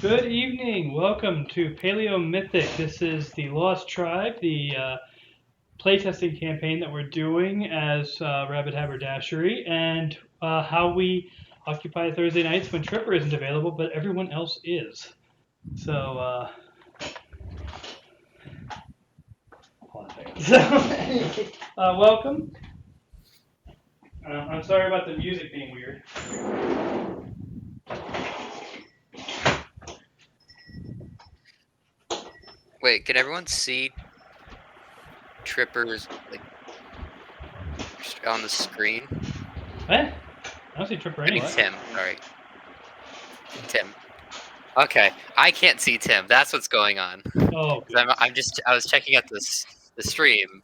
Good evening. Welcome to Paleo Mythic. This is the Lost Tribe, the playtesting campaign that we're doing as Rabbit Haberdashery, and how we occupy Thursday nights when Tripper isn't available, but everyone else is. So, hold on a second. So, welcome. I'm sorry about the music being weird. Wait, can everyone see Tripper's on the screen? What? I don't see Tripper I mean anywhere. Tim. Sorry, Tim. Okay, I can't see Tim. That's what's going on. Oh, good. I was checking out the stream,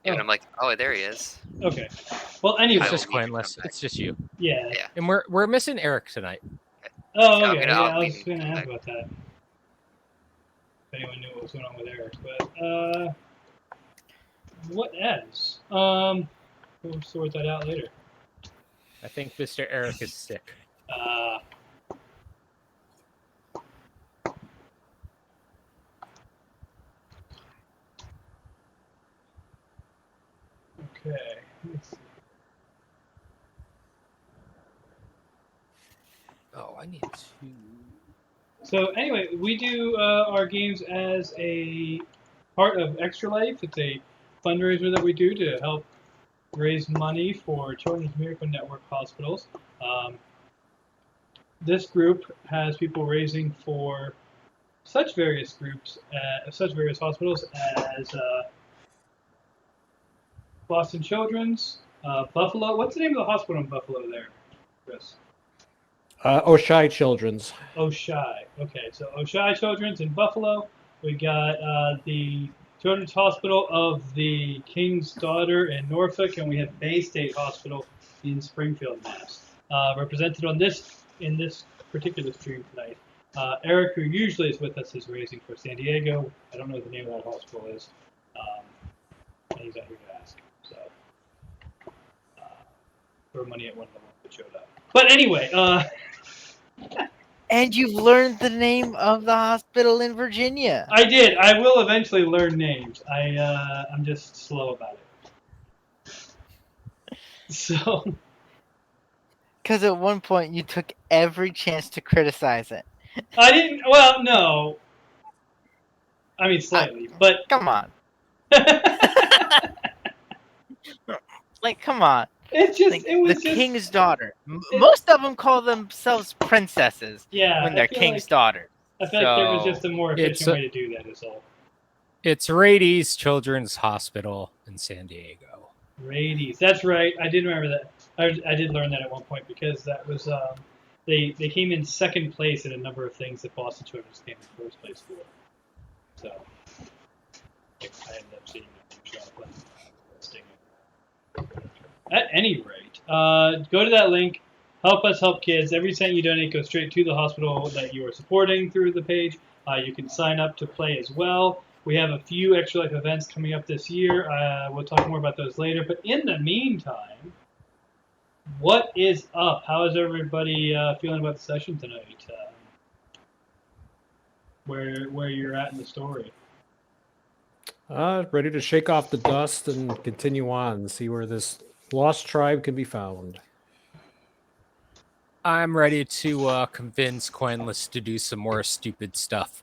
and I'm like, oh, there he is. Okay. Well, anyway. It's I just will need to Quentless. come back. It's just you. Yeah. Yeah. And we're missing Eric tonight. Oh, I'm okay. gonna- Yeah, I'll I need was to going to come ask back. about that. If anyone knew what was going on with Eric, but what else? We'll sort that out later. I think Mr. Eric is sick. Okay. Let's see. Oh, I need to. So anyway, we do our games as a part of Extra Life. It's a fundraiser that we do to help raise money for Children's Miracle Network hospitals. This group has people raising for such various groups, such various hospitals as Boston Children's, Buffalo. What's the name of the hospital in Buffalo there, Chris? Oshai Children's. Oshai. Okay, so Oshai Children's in Buffalo. We got the Children's Hospital of the King's Daughter in Norfolk, and we have Bay State Hospital in Springfield, Mass. Represented on in this particular stream tonight. Eric, who usually is with us, is raising for San Diego. I don't know what the name of that hospital is. And he's out here to ask. So, throw money at one of the ones that showed up. But anyway, And you've learned the name of the hospital in Virginia. I did. I will eventually learn names. I'm just slow about it. So. Because at one point you took every chance to criticize it. I didn't. Well, no. I mean, slightly, but. Come on. Like, come on. It's just. Like, It was the just. King's Daughter. Most of them call themselves princesses Yeah. when they're King's Daughter. I feel like there was So- just a more It's efficient way to do that. Is all. It's Rady's Children's Hospital in San Diego. Radies. That's right. I did remember that. I did learn that at one point because that was they came in second place in a number of things that Boston Children's came in first place for. So I ended up seeing it. At any rate, go to that link. Help us help kids. Every cent you donate goes straight to the hospital that you are supporting through the page. You can sign up to play as well. We have a few Extra Life events coming up this year. We'll talk more about those later. But in the meantime, what is up? How is everybody feeling about the session tonight? Where you're at in the story? Ready to shake off the dust and continue on and see where this lost tribe can be found. I'm ready to convince Quentless to do some more stupid stuff.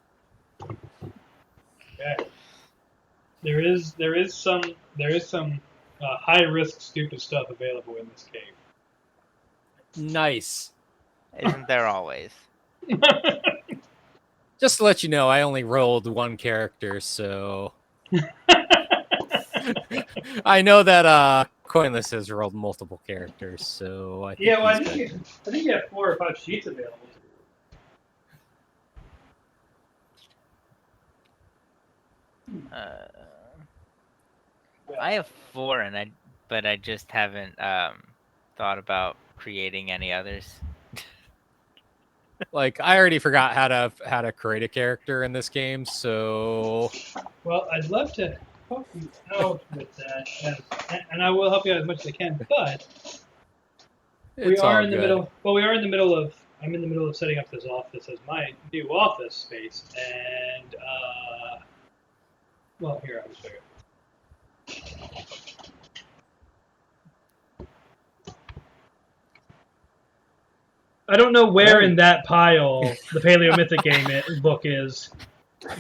Okay. There is some high risk stupid stuff available in this cave. Nice. Isn't there always? Just to let you know, I only rolled one character, so I know that Coinless has rolled multiple characters, so I think Yeah, well, I he's think, good. I think you have 4 or 5 sheets available. I have 4, but I just haven't thought about creating any others. Like I already forgot how to create a character in this game, so Well, I'd love to help you out with that, and I will help you out as much as I can. But we it's all are in the good. middle. Well, we are in the middle of I'm in the middle of setting up this office as my new office space, and well, here I'll just show you. I don't know where in that pile the Paleomythic book is,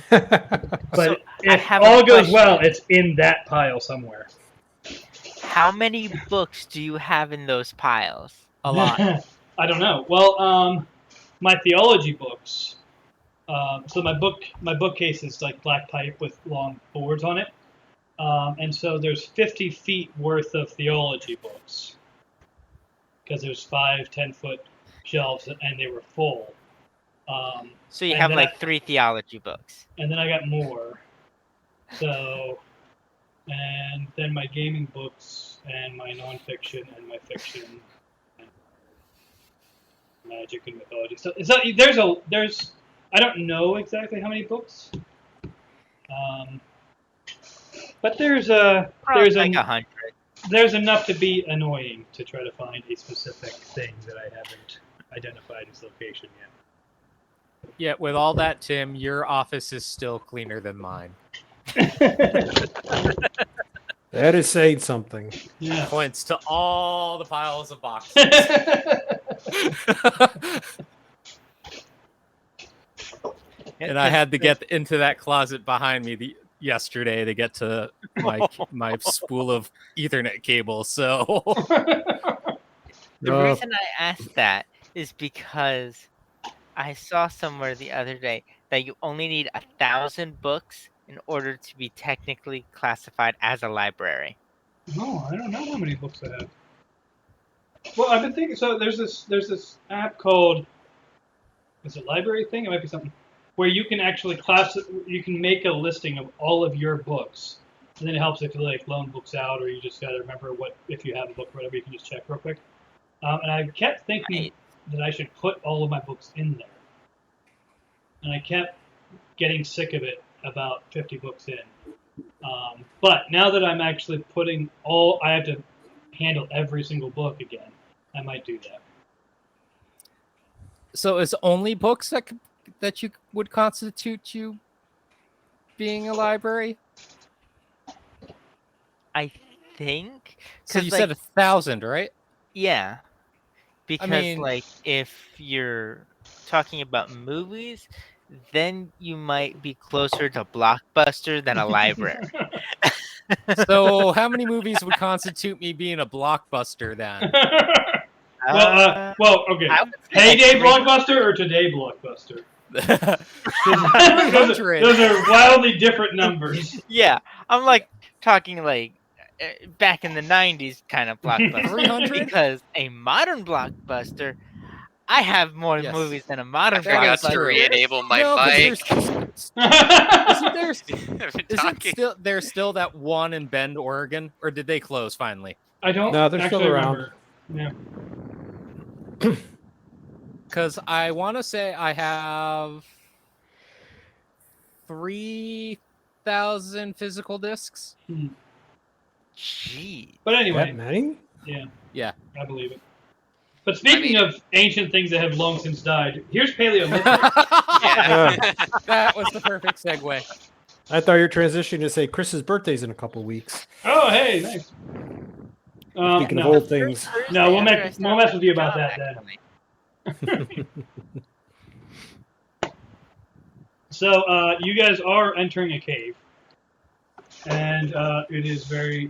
but So, I if have a all goes question. well, it's in that pile somewhere. How many books do you have in those piles? A lot. I don't know. Well, my theology books. So my bookcase is like black pipe with long boards on it, and so there's 50 feet worth of theology books because there's 5 10-foot shelves and they were full. So you and have then like 3 theology books. and then I got more. So, and then my gaming books and my nonfiction and my fiction, and magic and mythology. So there's I don't know exactly how many books, but there's Probably like 100. there's enough to be annoying to try to find a specific thing that I haven't identified its location yet. Yet with all that, Tim, your office is still cleaner than mine. That is saying something. Yeah. Points to all the piles of boxes. And I had to get into that closet behind me yesterday to get to my spool of Ethernet cable. So The Uh, reason I asked that is because I saw somewhere the other day that you only need 1,000 books in order to be technically classified as a library. No, I don't know how many books I have. Well, I've been thinking. So there's this app called, is it library thing? It might be something where you can actually you can make a listing of all of your books, and then it helps if you like loan books out, or you just gotta remember if you have a book or whatever. You can just check real quick. And I kept thinking Right. that I should put all of my books in there, and I kept getting sick of it about 50 books in. But now that I'm actually I have to handle every single book again. I might do that. So is only books that you would constitute you being a library? I think. So 'Cause, you like, said 1,000, right? yeah. Because mean- like if you're talking about movies, then you might be closer to Blockbuster than a library. So how many movies would constitute me being a blockbuster then? well, okay. I would say like Heyday 300. Blockbuster or today Blockbuster? 300. Those are wildly different numbers. Yeah, I'm like talking like back in the 90s kind of Blockbuster. 300? Because a modern Blockbuster, I have more Yes. movies than a modern I forgot Blockbuster. to Blockbuster. re-enable my No, 'cause bike. Isn't still that one in Bend, Oregon, or did they close finally? I don't No, they're actually still around. remember. Yeah. Because I want to say I have 3,000 physical discs. Gee. But anyway, That many? Yeah. I believe it. But speaking of ancient things that have long since died, here's Paleolithic. Yeah. That was the perfect segue. I thought you were transitioning to say Chris's birthday's in a couple weeks. Oh, hey, nice. Speaking of No. old things. No, we'll After I mess start with you my about job, that then. actually. So you guys are entering a cave, and it is very,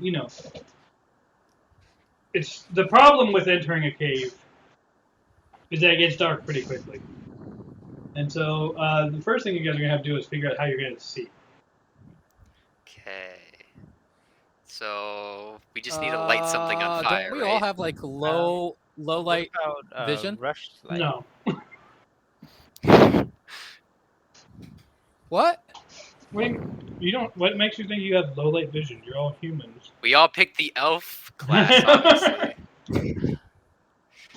it's the problem with entering a cave is that it gets dark pretty quickly, and so the first thing you guys are gonna have to do is figure out how you're gonna see. Okay. So we just need to light something on fire, Don't we right? all have like low light? What about, vision? Rush light? No, What? you don't. What makes you think you have low light vision? You're all humans. We all picked the elf class, obviously.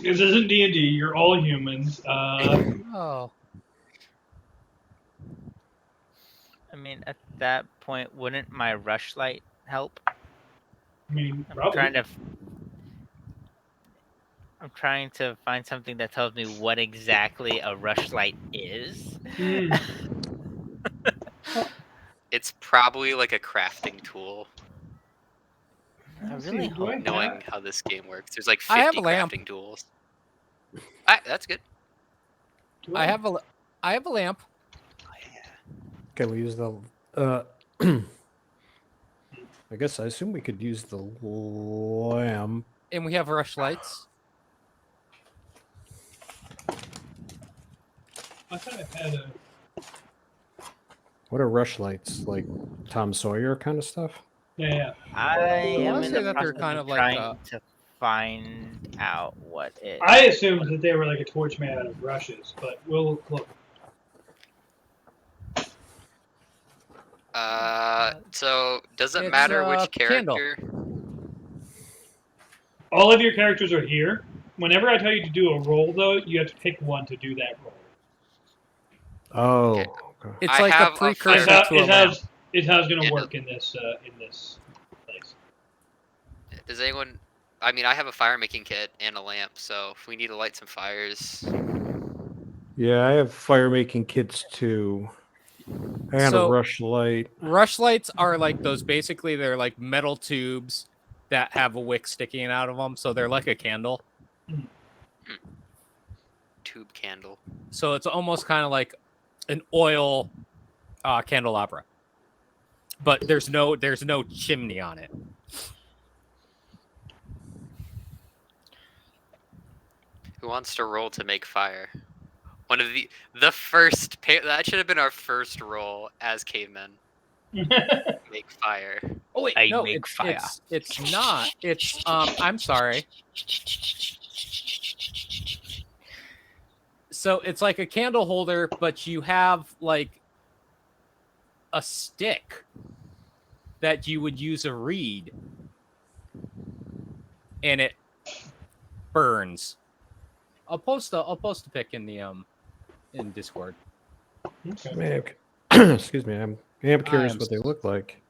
This isn't D&D. You're all humans. Oh. I mean, at that point, wouldn't my rush light help? I mean, I'm probably. trying to. I'm trying to find something that tells me what exactly a rushlight is. Hmm. It's probably like a crafting tool. I Let's really see, do hope I not. Knowing how this game works, there's like I have 50 a lamp. crafting tools. Ah, that's good. do I have a lamp, Okay, we use the. I guess I assume we could use the lamp. and we have rush lights. I thought I had a. What are rush lights? Like Tom Sawyer kind of stuff? Yeah. I am wanna in say the that they're process kind of of like, trying to find out what it. I assumed that they were like a torch made out of brushes, but we'll look. So does it It's matter a which candle. character? All of your characters are here. Whenever I tell you to do a roll, though, you have to pick one to do that roll. Oh, Okay. okay. It's I like have a a precursor Is how, to a is lamp. how, is how it's going to And- work in this place. Does anyone? I mean, I have a fire making kit and a lamp, so if we need to light some fires, Yeah, I have fire making kits too. And So- a rush light. Rush lights are like those. Basically, they're like metal tubes that have a wick sticking out of them, so they're like a candle. tube candle. So it's almost kind of like an oil candelabra, but there's no chimney on it. Who wants to roll to make fire? One of the first that should have been our first roll as cavemen. Make fire. Oh wait, I no, make fire. it's not. It's I'm sorry. So it's like a candle holder, but you have like a stick that you would use a reed, and it burns. I'll post a pic in the in Discord. Okay. Man, excuse me. I am curious I'm what they look like.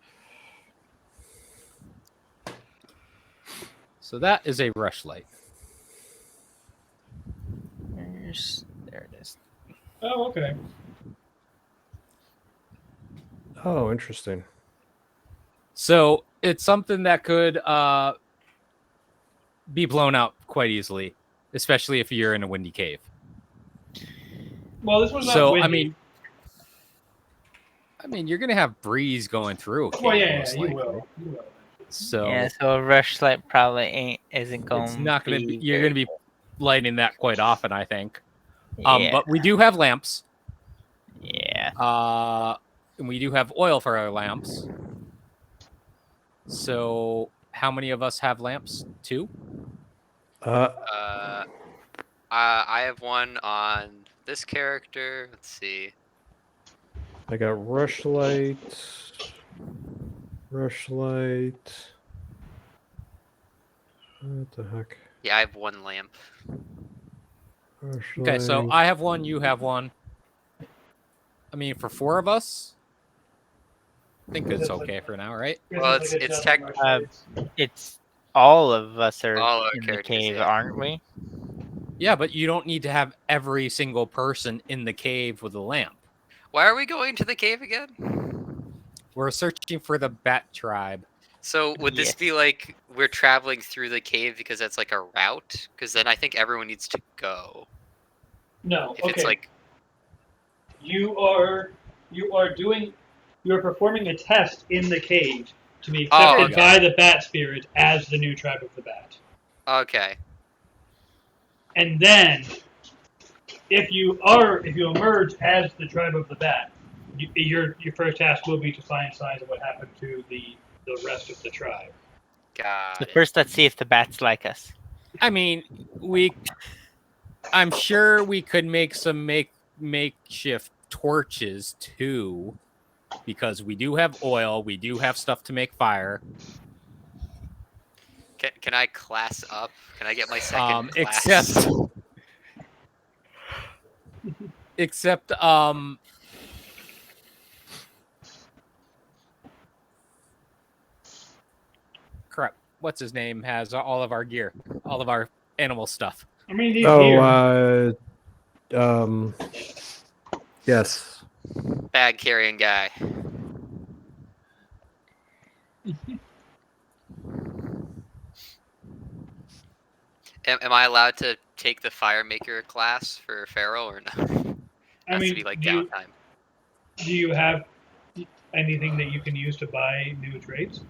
So that is a rush light. There it is. Oh, okay. Oh, interesting. So it's something that could be blown out quite easily, especially if you're in a windy cave. Well, this one's not So windy. I mean, you're gonna have breeze going through. A cave, Well, yeah, most you likely. will. You will. So Yeah, so a rush light probably isn't going. it's not gonna be. You're very gonna be lighting that quite often, I think. Yeah, But we do have lamps. yeah. And we do have oil for our lamps. So how many of us have lamps? 2? I have one on this character. Let's see. I got rush light. Rush light. What the heck? Yeah, I have one lamp. Rush Okay, so light. I have one, you have one. I mean, for 4 of us, I think it's okay for now, right? Well, it's tech- It's all of us are All our in the characters, cave, yeah. aren't we? Yeah, but you don't need to have every single person in the cave with a lamp. Why are we going to the cave again? We're searching for the Bat Tribe. So would this Yes. be like we're traveling through the cave because that's like a route? Because then I think everyone needs to go. No. If Okay. it's like you are performing a test in the cave to be Oh, accepted okay. by the Bat Spirit as the new tribe of the Bat. okay, And then, if you emerge as the tribe of the Bat, your first task will be to find signs of what happened to the rest of the tribe. got So it. first, let's see if the bats like us. I mean, I'm sure we could make some makeshift torches too, because we do have oil, we do have stuff to make fire. Can I class up? Can I get my second class? except crap, what's his name has all of our gear, all of our animal stuff. I mean, these here. Yes. Bag carrying guy. Am I allowed to take the fire maker class for Feral or no? I Has mean, to be like do you, downtime. do you have anything that you can use to buy new trades?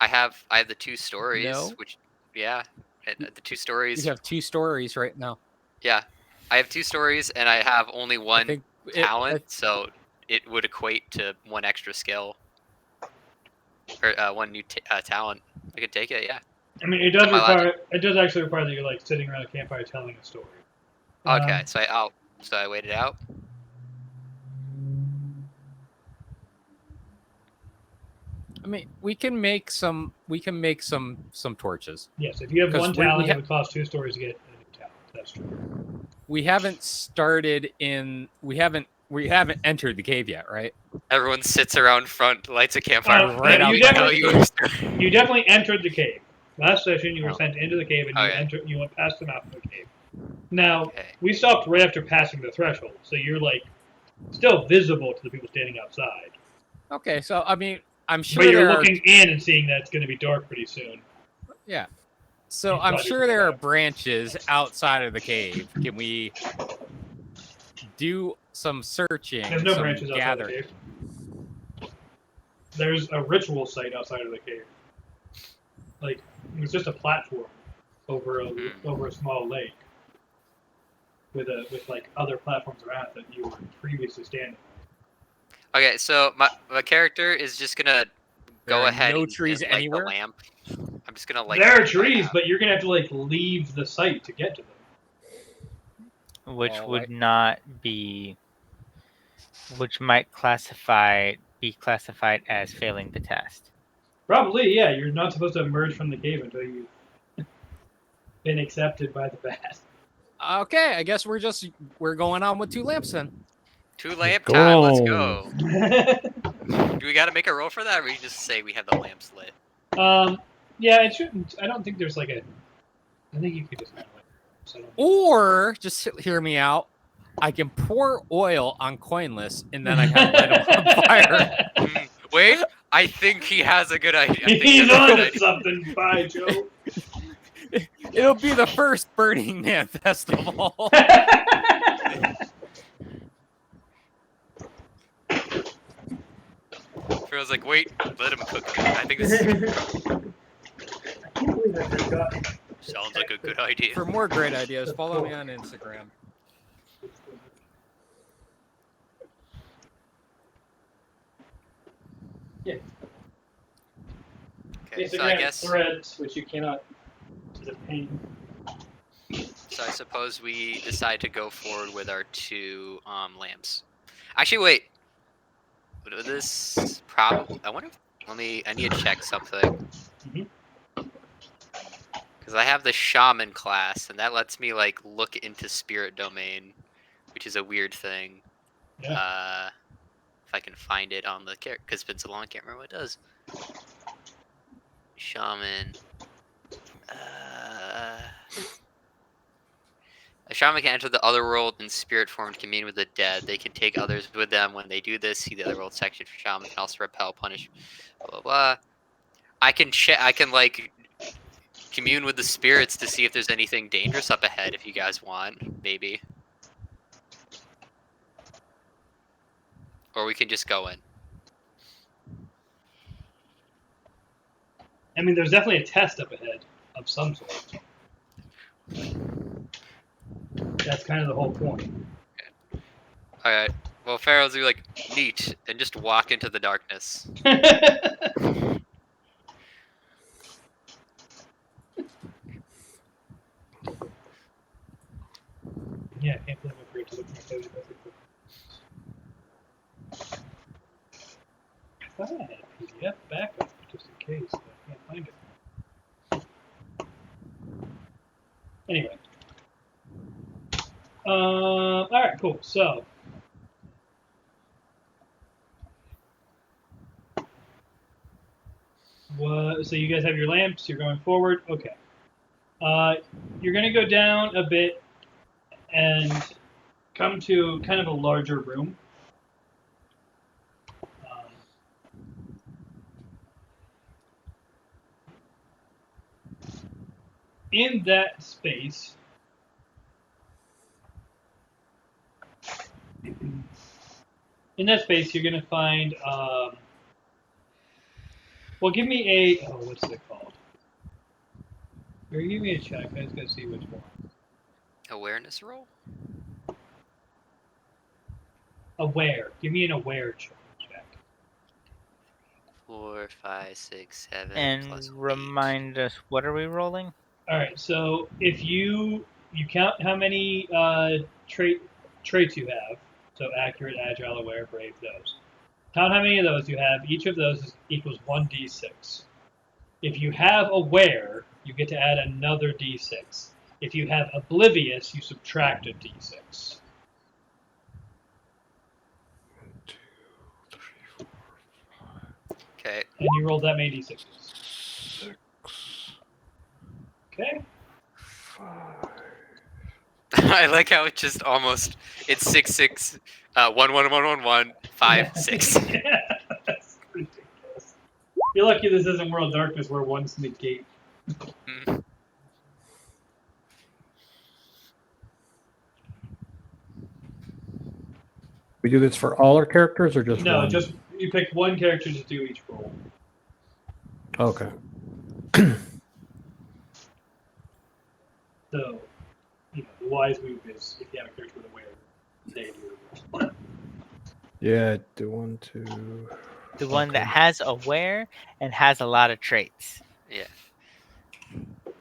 I have the 2 stories, No. which yeah, and the 2 We stories. have 2 stories right now. Yeah, I have 2 stories, and I have only I one think talent, so it would equate to 1 extra skill or 1 new talent. I could take it, yeah. I mean, it does Am I allowed require. It does actually require that you're like sitting around a campfire telling a story. Okay, so I waited out. I mean, we can make some torches. Yes, if you have 'Cause one we talent, ha- it would cost 2 stories to get a new talent. That's true. We haven't started in. We haven't entered the cave yet, right? Everyone sits around front, lights a campfire. right you outside definitely, you definitely entered the cave. Last session, you were Oh. sent into the cave, and Okay. you went past the mouth of the cave. Now, Okay. we stopped right after passing the threshold, so you're like still visible to the people standing outside. Okay, so I mean, I'm sure But you're there looking in and seeing that it's going to be dark pretty soon. Yeah. So You I'm thought you sure could there are have. branches outside of the cave. Can we do some searching? There's no some branches outside gathering? the cave. There's a ritual site outside of the cave. Like, it's just a platform over a small lake with like other platforms around it that you were previously standing. Okay, so my character is just gonna There go are ahead no and trees light anywhere? the lamp. I'm just gonna light. There are the trees, lamp. but you're gonna have to like leave the site to get to them. Which All would right. not be, which might be classified as failing the test. Probably, yeah. You're not supposed to emerge from the cave until you've been accepted by the bat. Okay, I guess we're going on with 2 lamps then. 2 lamp Go time. Let's on. go. Do we gotta make a roll for that, or we just say we have the lamps lit? Yeah, it shouldn't. I don't think there's like a. I think you could just. Or just hear me out. I can pour oil on Coinless and then I can light him on fire. Wait, I think he has a good idea. I think He's that's a good on idea. something. Bye, Joe. It'll be the first Burning Man festival. Feels like, wait, let him cook. I think this I can't believe I forgot. sounds like a good idea. For more great ideas, follow me on Instagram. Yeah. Okay, so Instagram I guess, Threads, which you cannot. It's a pain. so I suppose we decide to go forward with our 2 lamps. Actually, wait. Would this probably? I wonder. I need to check something. Mhm. Because I have the shaman class, and that lets me like look into spirit domain, which is a weird thing. Yeah. If I can find it on the character, because it's been so long, I can't remember what it does. Shaman. A shaman can enter the other world in spirit form to commune with the dead. They can take others with them. When they do this, see the other world section for shaman. Can also repel, punish, blah blah blah. I can like commune with the spirits to see if there's anything dangerous up ahead. If you guys want, maybe. Or we can just go in. I mean, there's definitely a test up ahead of some sort. That's kind of the whole point. Alright. Well, Pharaoh's be like, neat, and just walk into the darkness. Yeah, I can't believe I forgot to look at my photo. I thought I had a PDF backup just in case, but I can't find it. Anyway. Alright, cool. So. So you guys have your lamps, you're going forward. Okay. You're going to go down a bit and come to kind of a larger room. In that space, you're going to find. Well, give me a. Oh, what's it called? Or give me a check. I just gotta see which one. Awareness roll? Aware. Give me an aware check. 4, 5, 6, 7. And plus 8. remind us, what are we rolling? All right. So if you count how many traits you have, so accurate, agile, aware, brave, those. Count how many of those you have. Each of those equals 1d6. If you have aware, you get to add another d6. If you have oblivious, you subtract a d6. 2, 3, 4, 5, Okay. And you rolled that many d6s. 6, Okay. 5. I like how it just almost. It's 6, 6, 1, 1, 1, 1, 1, 5, 6. Yeah, that's ridiculous. You're lucky this isn't World Darkness where one's negate. Mm. We do this for all our characters or just No, one? just you pick one character to do each roll. Okay. So, you know, the wise move is if you have a character with aware, they do. Yeah, do 1, 2. The one that Okay. has aware and has a lot of traits. Yeah.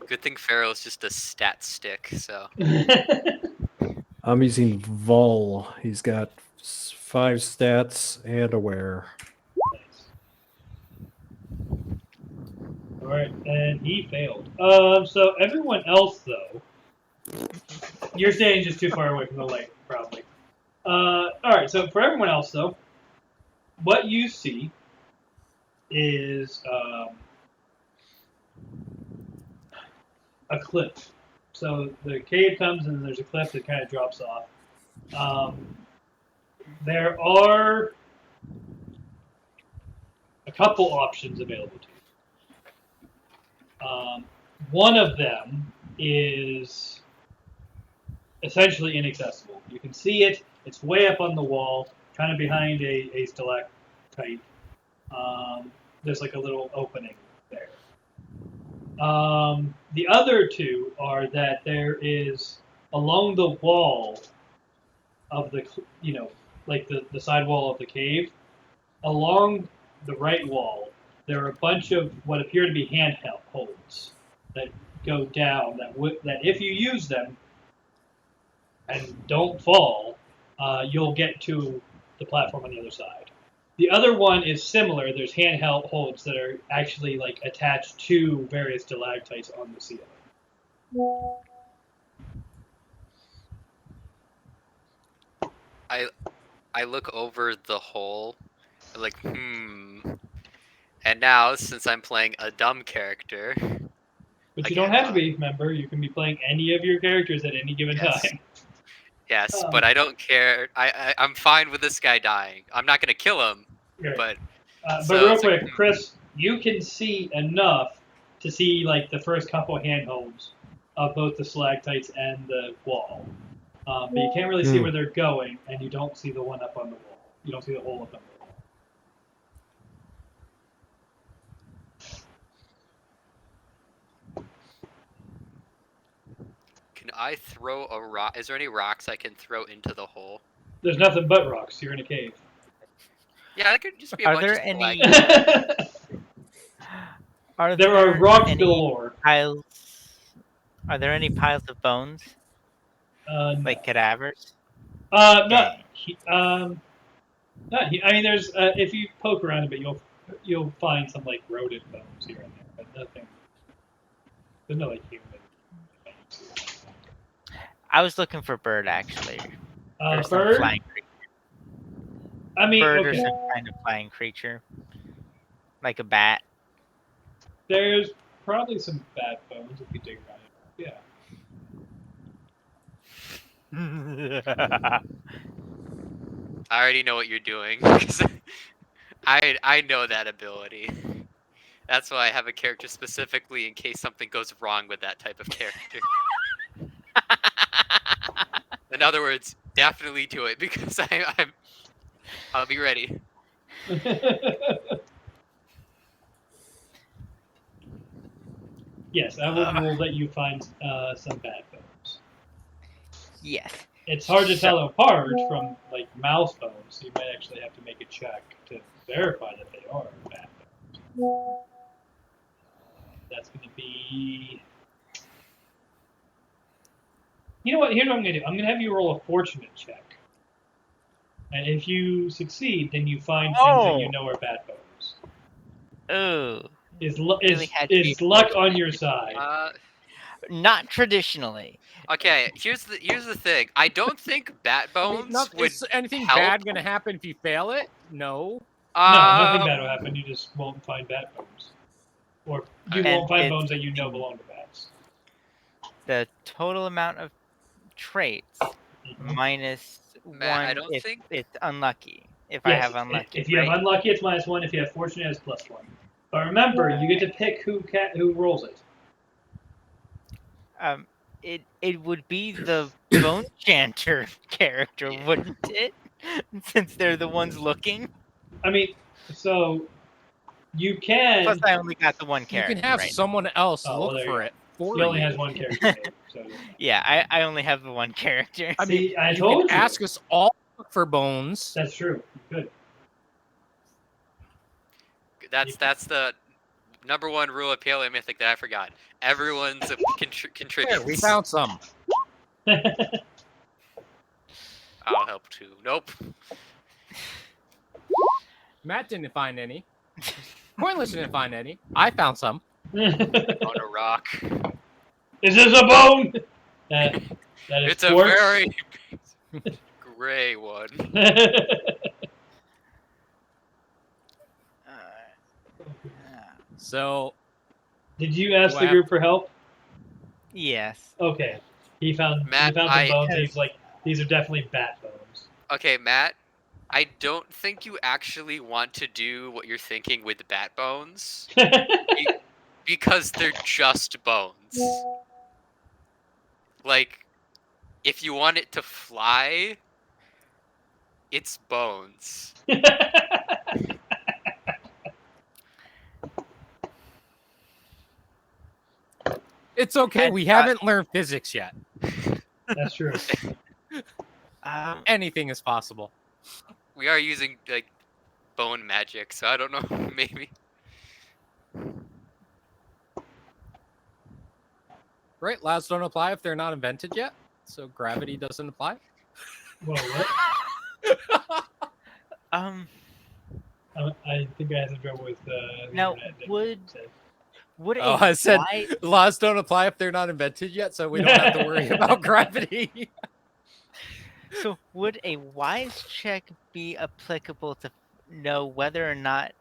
Good thing Pharaoh is just a stat stick, so. I'm using Vol. He's got 5 stats and aware. All right, and he failed. So everyone else though, you're staying just too far away from the light, probably. All right, so for everyone else though, what you see is a cliff. So the cave comes and there's a cliff that kind of drops off. There are a couple options available to you. One of them is essentially inaccessible. You can see it. It's way up on the wall, kind of behind a stalactite. There's like a little opening there. The other two are that there is along the wall of the, like the side wall of the cave, along the right wall, there are a bunch of what appear to be handholds that go down. That if you use them and don't fall, you'll get to the platform on the other side. The other one is similar. There's handholds that are actually like attached to various stalactites on the ceiling. I look over the hole, like, And now, since I'm playing a dumb character. But you don't have to be, remember. You can be playing any of your characters at any given time. Yes, but I don't care. I'm fine with this guy dying. I'm not going to kill him, Right. but... But real quick, Chris, you can see enough to see like the first couple handholds of both the stalactites and the wall. But you can't really see where they're going, and you don't see the one up on the wall. You don't see the hole up on the wall. Can I throw a rock? Is there any rocks I can throw into the hole? There's nothing but rocks. You're in a cave. Yeah, that could just be a bunch there of any? There are rocks any galore. Piles? Are there any piles of bones? Like cadavers? Not. I mean, there's. If you poke around a bit, you'll find some like rodent bones here and there, but nothing. There's no like human. I was looking for bird actually. Or some Bird. flying creature. I mean, Bird okay. or some kind of flying creature, like a bat. There's probably some bat bones if you dig around Yeah. I already know what you're doing. 'Cause I know that ability. That's why I have a character specifically in case something goes wrong with that type of character. In other words, definitely do it because I'll be ready. Yes, I would rule that you find some bad bones. Yes. It's hard to So- tell apart from like mouse bones, so you might actually have to make a check to verify that they are bad bones. That's going to be. You know what? Here's what I'm going to do. I'm going to have you roll a fortunate check. And if you succeed, then you find things that you Oh. know are bad bones. Ooh. Is Really had to be luck on fortunate. your side? Not traditionally. Okay, here's the thing. I don't think bat I mean, bones would. is anything help. bad going to happen if you fail it? No. No, nothing bad will Um, happen. You just won't find bat bones. Or you And won't find it's bones that you know the- belong to bats. The total amount of traits minus Matt, I one don't if think- it's unlucky. If I Yes, have unlucky. if you have right? unlucky, it's -1. If you have fortunate, it's +1. But remember, you get to pick who rolls it. It would be the Bone Chanter character, Yeah. wouldn't it? Since they're the ones looking. I mean, so you can. Plus, I only got the one You character. can have right? someone else Oh, well, look there you for go. it for He only you. has one character made, so Yeah, I only have the one character. I mean, See, I you told can you. ask us all to look for bones. That's true. Good. That's the number one rule of Paleo Mythic that I forgot. Everyone's contributes. There, we found some. I'll help too. Nope. Matt didn't find any. Pointless didn't find any. I found some. On a rock. Is this a bone? That is It's a quartz. very gray one. So Did you ask Do I the have group for help? Yes. Okay. He found Matt, some I- bones. And he's like, these are definitely bat bones. Okay, Matt. I don't think you actually want to do what you're thinking with bat bones because they're just bones. Like, if you want it to fly, it's bones. it's okay. And, We haven't learned physics yet. That's true. Anything is possible. We are using like bone magic, so I don't know. Maybe. Right? Laws don't apply if they're not invented yet. So gravity doesn't apply. Well, what? I think I had some trouble with the Now, internet that would- said. Would Oh, a I said wise- laws don't apply if they're not invented yet, so we don't have to worry about gravity. So would a wise check be applicable to know whether or not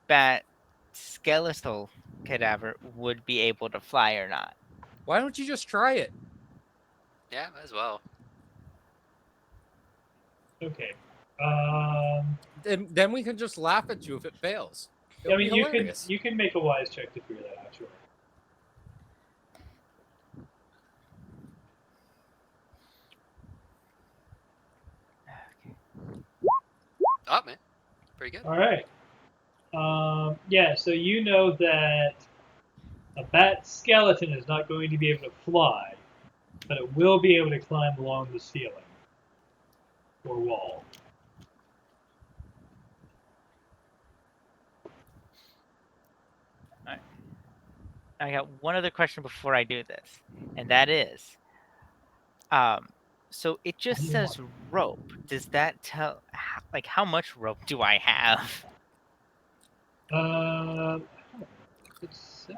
bat skeletal cadaver would be able to fly or not? Why don't you just try it? Yeah, as well. Okay. Then we can just laugh at you if it fails. I mean, It'll be you can hilarious. make a wise check to figure that out. Sure. Oh man, pretty good. All right. Yeah. So you know that a bat skeleton is not going to be able to fly, but it will be able to climb along the ceiling or wall. I got one other question before I do this, and that is, so it just says rope. Does that tell, how much rope do I have? It says.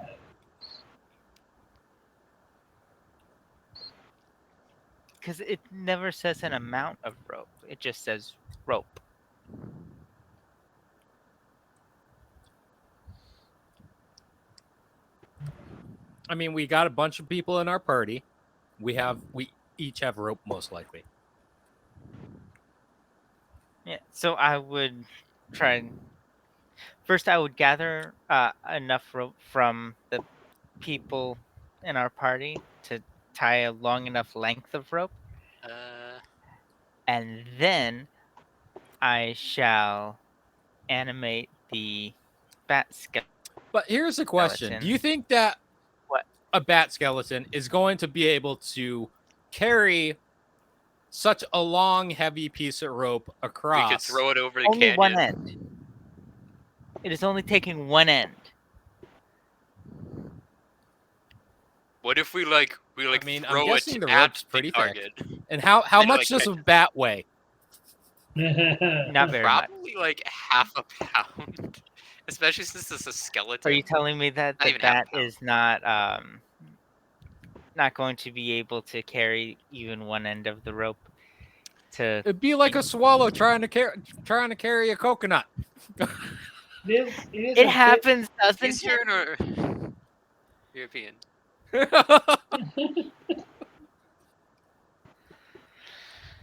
Because it never says an amount of rope. It just says rope. I mean, we got a bunch of people in our party. We each have rope, most likely. Yeah. So I would try. First, I would gather enough rope from the people in our party to tie a long enough length of rope, and then I shall animate the bat skeleton. But here's the question: do you think that What? a bat skeleton is going to be able to carry such a long, heavy piece of rope across? We could throw it over the Only canyon. one end. It is only taking one end. What if we like I mean, I'm throw guessing it the at rope's the pretty thick. target? And how Then, much like, does a catches- bat weigh? Not very much. Probably like half a pound, especially since it's a skeleton. Are you telling me that Not the even half a bat pound. is not going to be able to carry even one end of the rope? It'd be like a swallow trying to carry a coconut. It happens, doesn't it? Eastern or European?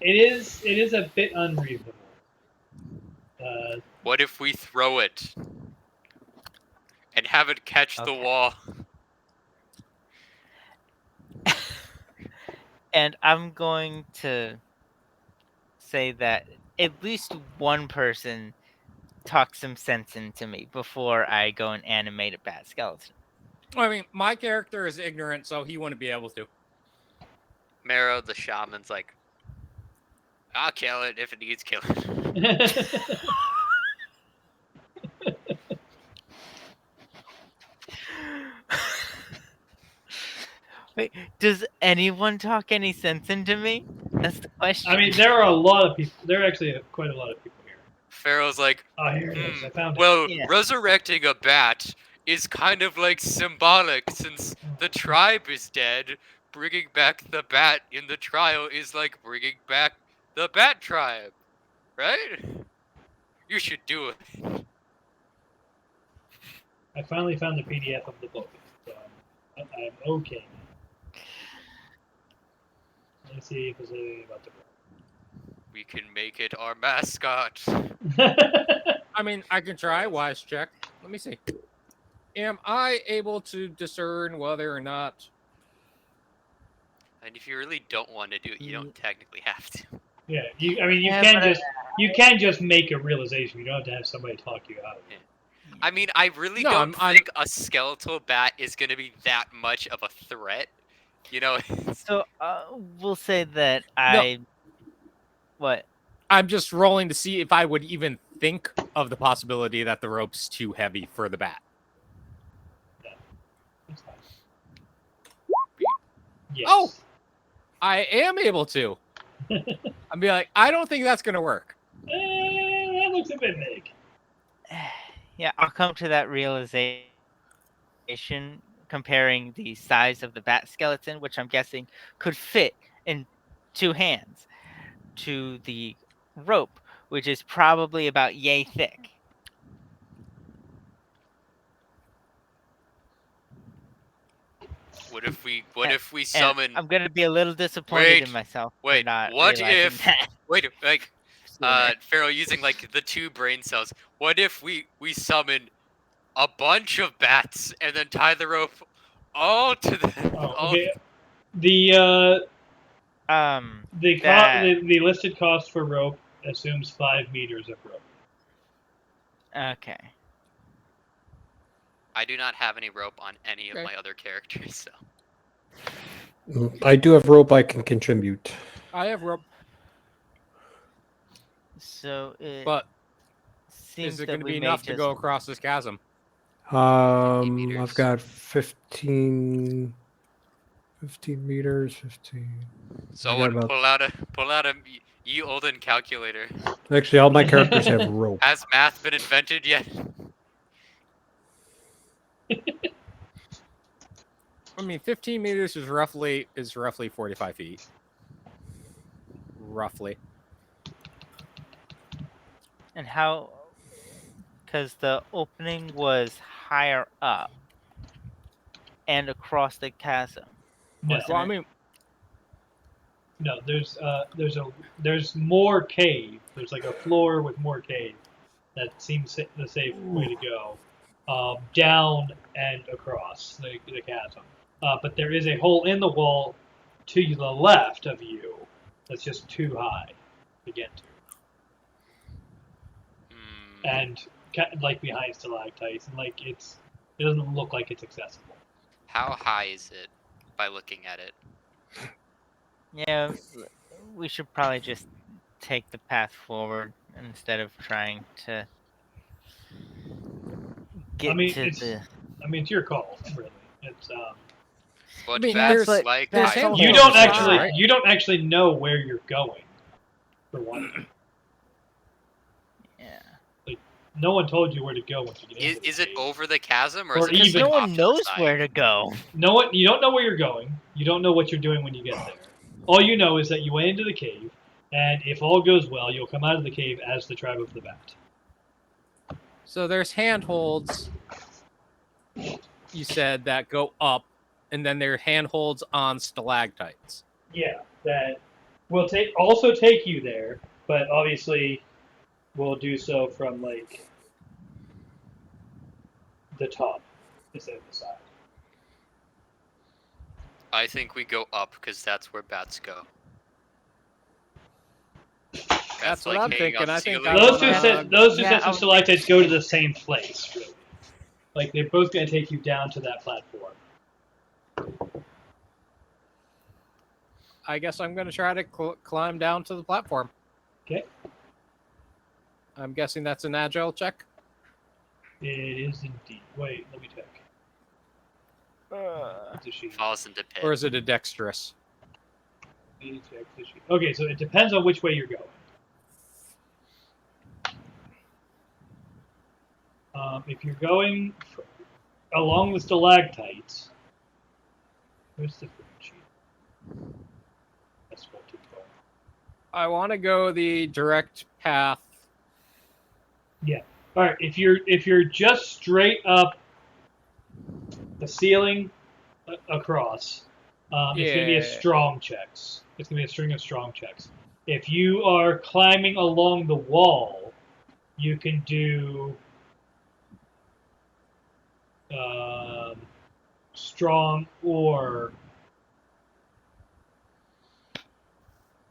It is a bit unreasonable. What if we throw it and have it catch the Okay. wall? And I'm going to say that at least one person talk some sense into me before I go and animate a bat skeleton. I mean, my character is ignorant, so he wouldn't be able to. Marrow, the shaman's like, I'll kill it if it needs killing. Wait, does anyone talk any sense into me? That's the question. I mean, there are a lot of people. There are actually quite a lot of people here. Pharaoh's like, Oh, here it is. I found it. well, Yeah. resurrecting a bat is kind of like symbolic since the tribe is dead. Bringing back the bat in the trial is like bringing back the bat tribe, right? You should do it. I finally found the PDF of the book, so I'm okay. Let's see if there's anything about the We can make it our mascot. book. I mean, I can try wise check. Let me see. Am I able to discern whether or not? And if you really don't want to do it, you don't technically have to. Yeah, you Yeah, can but just you can just make a realization. You don't have to have somebody talk you out of it. I mean, I really No, don't I'm- think a skeletal bat is going to be that much of a threat. You know, So we'll say that I. What? I'm just rolling to see if I would even think of the possibility that the rope's too heavy for the bat. That's fine. Yes. Oh! I am able to. I'd be like, I don't think that's gonna work. That looks a bit big. Yeah, I'll come to that realization comparing the size of the bat skeleton, which I'm guessing could fit in 2 hands, to the rope, which is probably about yay thick. what if we And summon? I'm gonna be a little disappointed Wait, in myself. for wait, not what realizing if- that Wait, like sooner. Pharaoh using like the 2 brain cells. What if we summon a bunch of bats and then tie the rope all to the Oh, all okay. The That- the listed cost for rope assumes 5 meters of rope. Okay. I do not have any rope on any of Okay. my other characters, so I do have rope I can contribute. I have rope, So it but seems is it that going to we be may enough to just- go across this chasm? I've meters. got 15 meters, 15. someone about- pull out a ye olden calculator. Actually, all my characters have rope. Has math been invented yet? I mean, 15 meters is roughly 45 feet. Roughly. And how? Because the opening was higher up, and across the chasm. No, Wasn't Well, I it? mean, no. There's more cave. There's like a floor with more cave. That seems the safe way to go. Down and across the chasm. But there is a hole in the wall to the left of you that's just too high to get to. And like behind stalactites, and like it doesn't look like it's accessible. How high is it by looking at it? Yeah, we should probably just take the path forward instead of trying to get mean, to it's- the. I mean, it's your call, really. It's What mean, that's there's- like there's high- handholds you on don't the side, actually right? you don't actually know where you're going. For one thing, Yeah. no one told you where to go once you get Is, into the is it cave. over the chasm or Or is it just even- No like, one off to the knows side? where to go. No one, you don't know where you're going. You don't know what you're doing when you get there. All you know is that you went into the cave, and if all goes well, you'll come out of the cave as the tribe of the Bat. so there's handholds. You said that go up, and then there are handholds on stalactites. Yeah, that will also take you there, but obviously will do so from like the top instead of the side. I think we go up because that's where bats go. That's what I'm hanging thinking. off I think ceiling. Those two wanna- sets, those two Yeah, sets I of was- stalactites go to the same place, really. Like they're both going to take you down to that platform. I guess I'm going to try to climb down to the platform. Okay. I'm guessing that's an agile check. It is indeed. Wait, let me check. It's a sheet. Falls into pit. Or is it a dexterous? Let me check the sheet. Okay, so it depends on which way you're going. If you're going along the stalactites, where's the freaking sheet? That's what to go. I want to go the direct path. All right, if you're just straight up the ceiling across, it's gonna be a Yeah. strong checks. It's gonna be a string of strong checks. If you are climbing along the wall, you can do strong or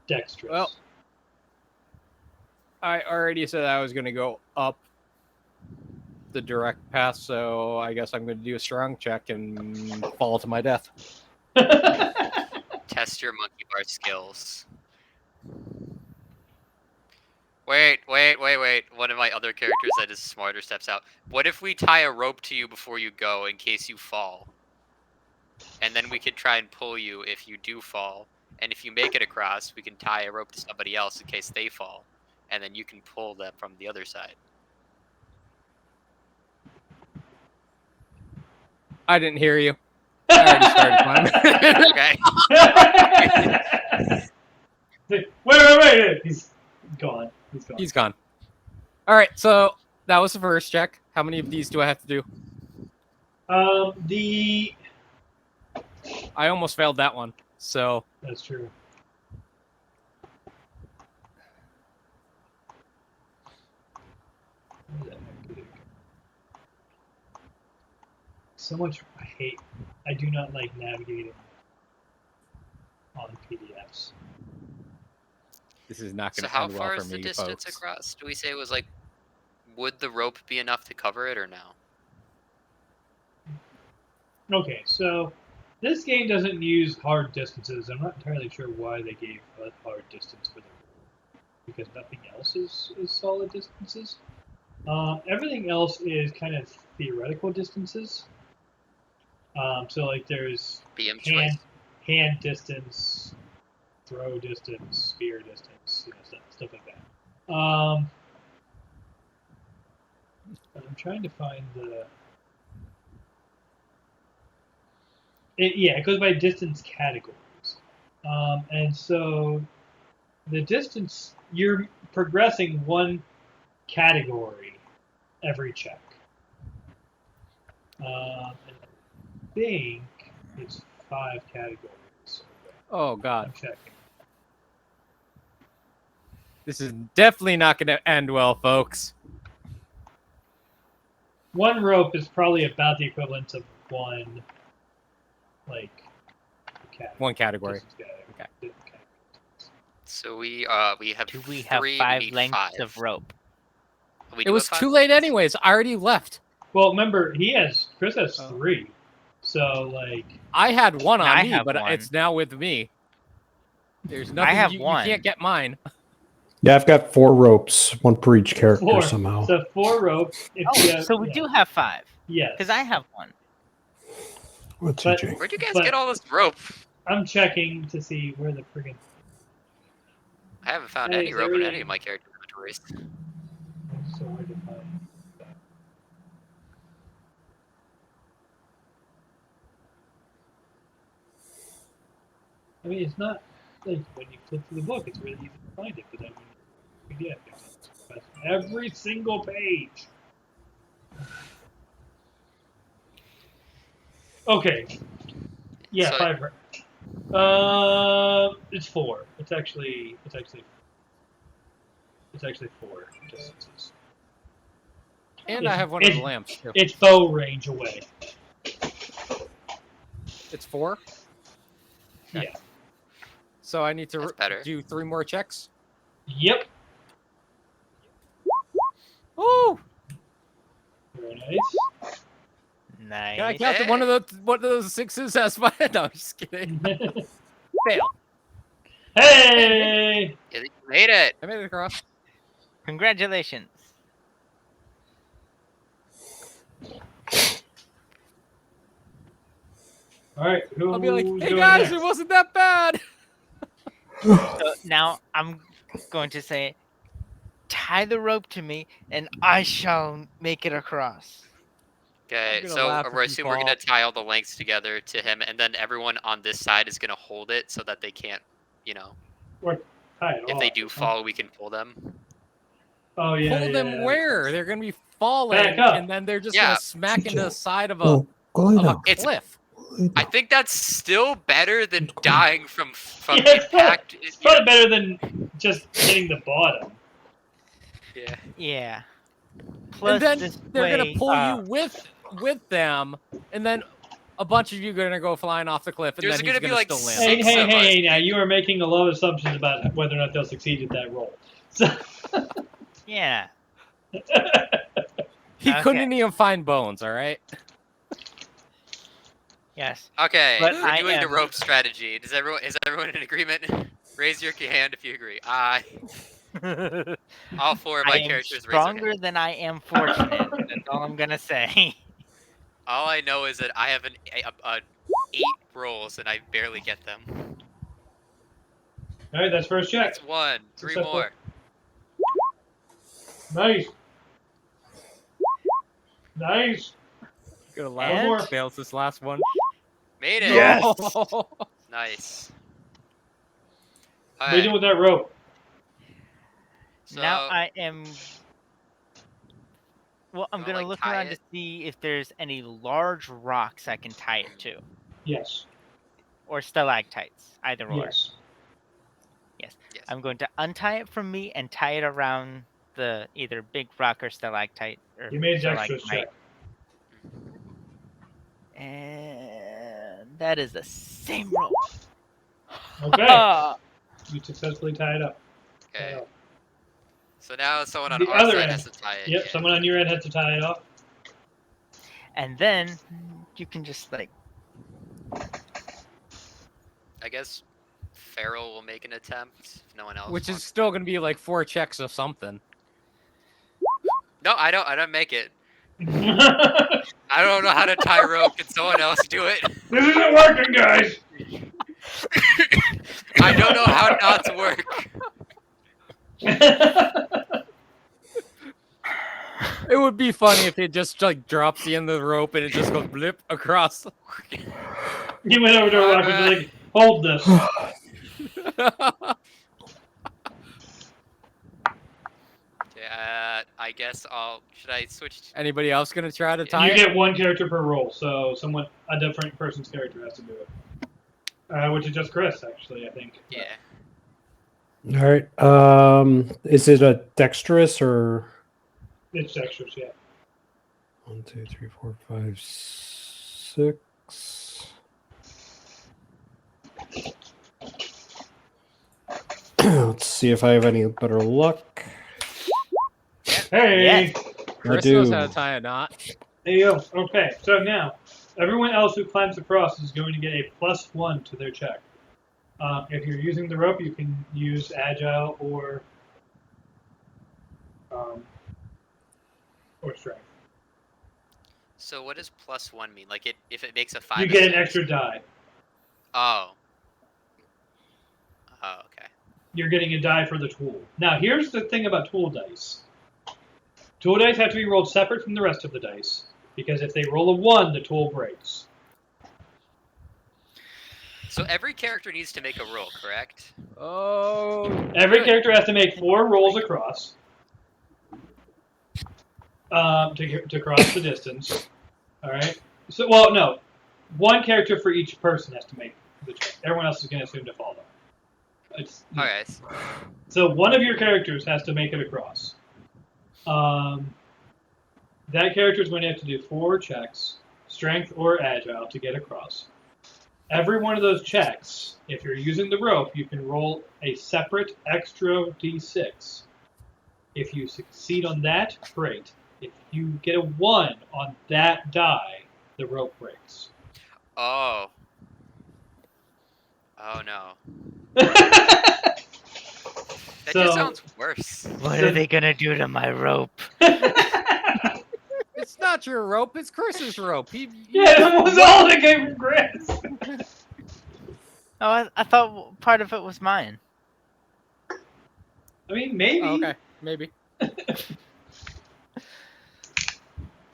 dexterous. Well, I already said I was going to go up the direct path, so I guess I'm going to do a strong check and fall to my death. Test your monkey bar skills. Wait. One of my other characters that is smarter steps out. What if we tie a rope to you before you go in case you fall? And then we could try and pull you if you do fall. And if you make it across, we can tie a rope to somebody else in case they fall. And then you can pull them from the other side. I didn't hear you. I already started climbing. Wait. He's gone. He's gone. All right, so that was the first check. How many of these do I have to do? I almost failed that one. So That's true. Where the heck did it go? So much I do not like navigating on PDFs. this is not So going to how end far well is for the me, distance folks. across? Do we say it was like, would the rope be enough to cover it or no? Okay, so this game doesn't use hard distances. I'm not entirely sure why they gave a hard distance for the because nothing else is solid distances. Everything else is kind of theoretical distances. So like there's BM choice. hand distance, throw distance, spear distance, stuff like that. I'm trying to find the. It goes by distance categories, and so the distance you're progressing one category every check. think it's 5 categories. Oh God, I'm checking. this is definitely not going to end well, folks. 1 rope is probably about the equivalent of 1, like, category. One category. Just category. Okay. Different categories. So we have Do we have 3, 5 we need lengths 5. of rope? We It do was have 5? too late anyways. I already left. Well, remember, Chris has Oh. 3. So, like, I had one I on me, have but one. it's now with me. There's nothing. have you one. can't get mine. Yeah, I've got 4 ropes, 1 per each character 4. somehow. So 4 ropes. If you Oh, have, so we yeah. do have 5. Yes. Because I have 1. What's but- TJ? Where'd you guys But- get all this rope? I'm checking to see where the friggin'. I haven't found Hey, any is rope in there any of my character inventories. So where to find that? I mean, it's not like when you flip through the book, it's really easy to find it, but then when you forget, it's every single page. Okay. Yeah, So- 5. It's 4. It's actually 4. Distances. And It's- I have one of the it's- lamps too. It's bow range away. It's 4. Okay. Yeah. So I need to That's better. do 3 more checks. Yep. Ooh! Very nice. Nice. Can I count one of those 6s as my? No, I'm just kidding. Fail. Hey! Yeah, you made it. I made it across. Congratulations. All right, who's I'll be like, hey doing guys, next? it wasn't that bad. So now I'm going to say, tie the rope to me, and I shall make it across. Okay, gonna so laugh if we're you assuming we're gonna fall. tie all the lengths together to him, and then everyone on this side is gonna hold it so that they can't, Tie it if they off. do fall, we can pull them. Oh yeah. Pull yeah, them yeah. where? They're gonna be falling, Back up. and then they're just Yeah. gonna smack into the side of a, Oh, go lay of a down. It's- cliff. Lay I down. think that's still better than dying from Yeah, it's impact. It's probably better than just hitting the bottom. Yeah. Yeah. Plus, And then this they're gonna way, pull you with them, and then a bunch of you are gonna go flying off the cliff, and There's then gonna he's be, gonna like, still land. Hey, Six hey, of hey! Now you are making a lot of assumptions about whether or not they'll succeed at that roll. So. Yeah. He Okay. couldn't even find bones. All right. Yes. Okay, But we're I doing the am- rope strategy. Is everyone in agreement? Raise your hand if you agree. All 4 of my I am characters raise their hand. stronger than I am fortunate. That's all I'm gonna say. All I know is that I have an 8 rolls and I barely get them. All right, that's first check. That's 1. 3 Successful. more. Nice. Nice. Gonna One more. fails this last one. Made it. Yes. Nice. What are you doing with that rope? So, Now I am. Well, I'm Wanna, gonna like, look tie around it? to see if there's any large rocks I can tie it to, Yes. or stalactites, either or. Yes. yes. I'm going to untie it from me and tie it around the either big rock or stalactite. Or You made a dexterous stalagmite. check. And that is the same rope. Okay. You successfully tie it up. Tie it Okay. up. So now someone on The our other side end. has to tie it. Yep. yeah. Someone on your end has to tie it off. And then you can just like I guess Farrell will make an attempt if no one else Which is wants- still gonna be like 4 checks of something. No, I don't make it. This I don't know how to tie rope. Can someone else do it? isn't working, guys. I don't know how not to work. It would be funny if it just like drops the end of the rope and it just goes blip across. He went over to a rock and was like, "Hold this." Okay, I guess I'll. Should I switch? Anybody else gonna try to tie You it? get one character per roll, so a different person's character has to do it. Which is just Chris, actually, I think. Yeah. All right. Is it a dexterous or It's extras, yeah. 1, 2, 3, 4, 5, 6? Let's see if I have any better luck. Hey! Yes. Chris I knows do. how to tie a knot. There you go. Okay, so now, everyone else who climbs across is going to get a +1 to their check. If you're using the rope, you can use agile or strength. So what does +1 mean? Like if it makes a 5. You or get an 6? extra die. Oh. Oh, okay. You're getting a die for the tool. Now, here's the thing about tool dice. Tool dice have to be rolled separate from the rest of the dice, because if they roll a 1, the tool breaks. So every character needs to make a roll, correct? Oh. Every good. character has to make 4 rolls across to cross the distance. All right. So, well, no, 1 character for each person has to make the check. Everyone else is going to assume to follow. It's, Okay. So one of your characters has to make it across. That character is going to have to do 4 checks, strength or agile, to get across. Every one of those checks, if you're using the rope, you can roll a separate extra d6. If you succeed on that, great. If you get a 1 on that die, the rope breaks. Oh. Oh no. That That just sounds worse. What are they gonna do to my rope? It's not your rope. It's Chris's rope. Yeah, it was all that came from Chris. Oh, I thought part of it was mine. I mean, maybe. Oh, okay, maybe.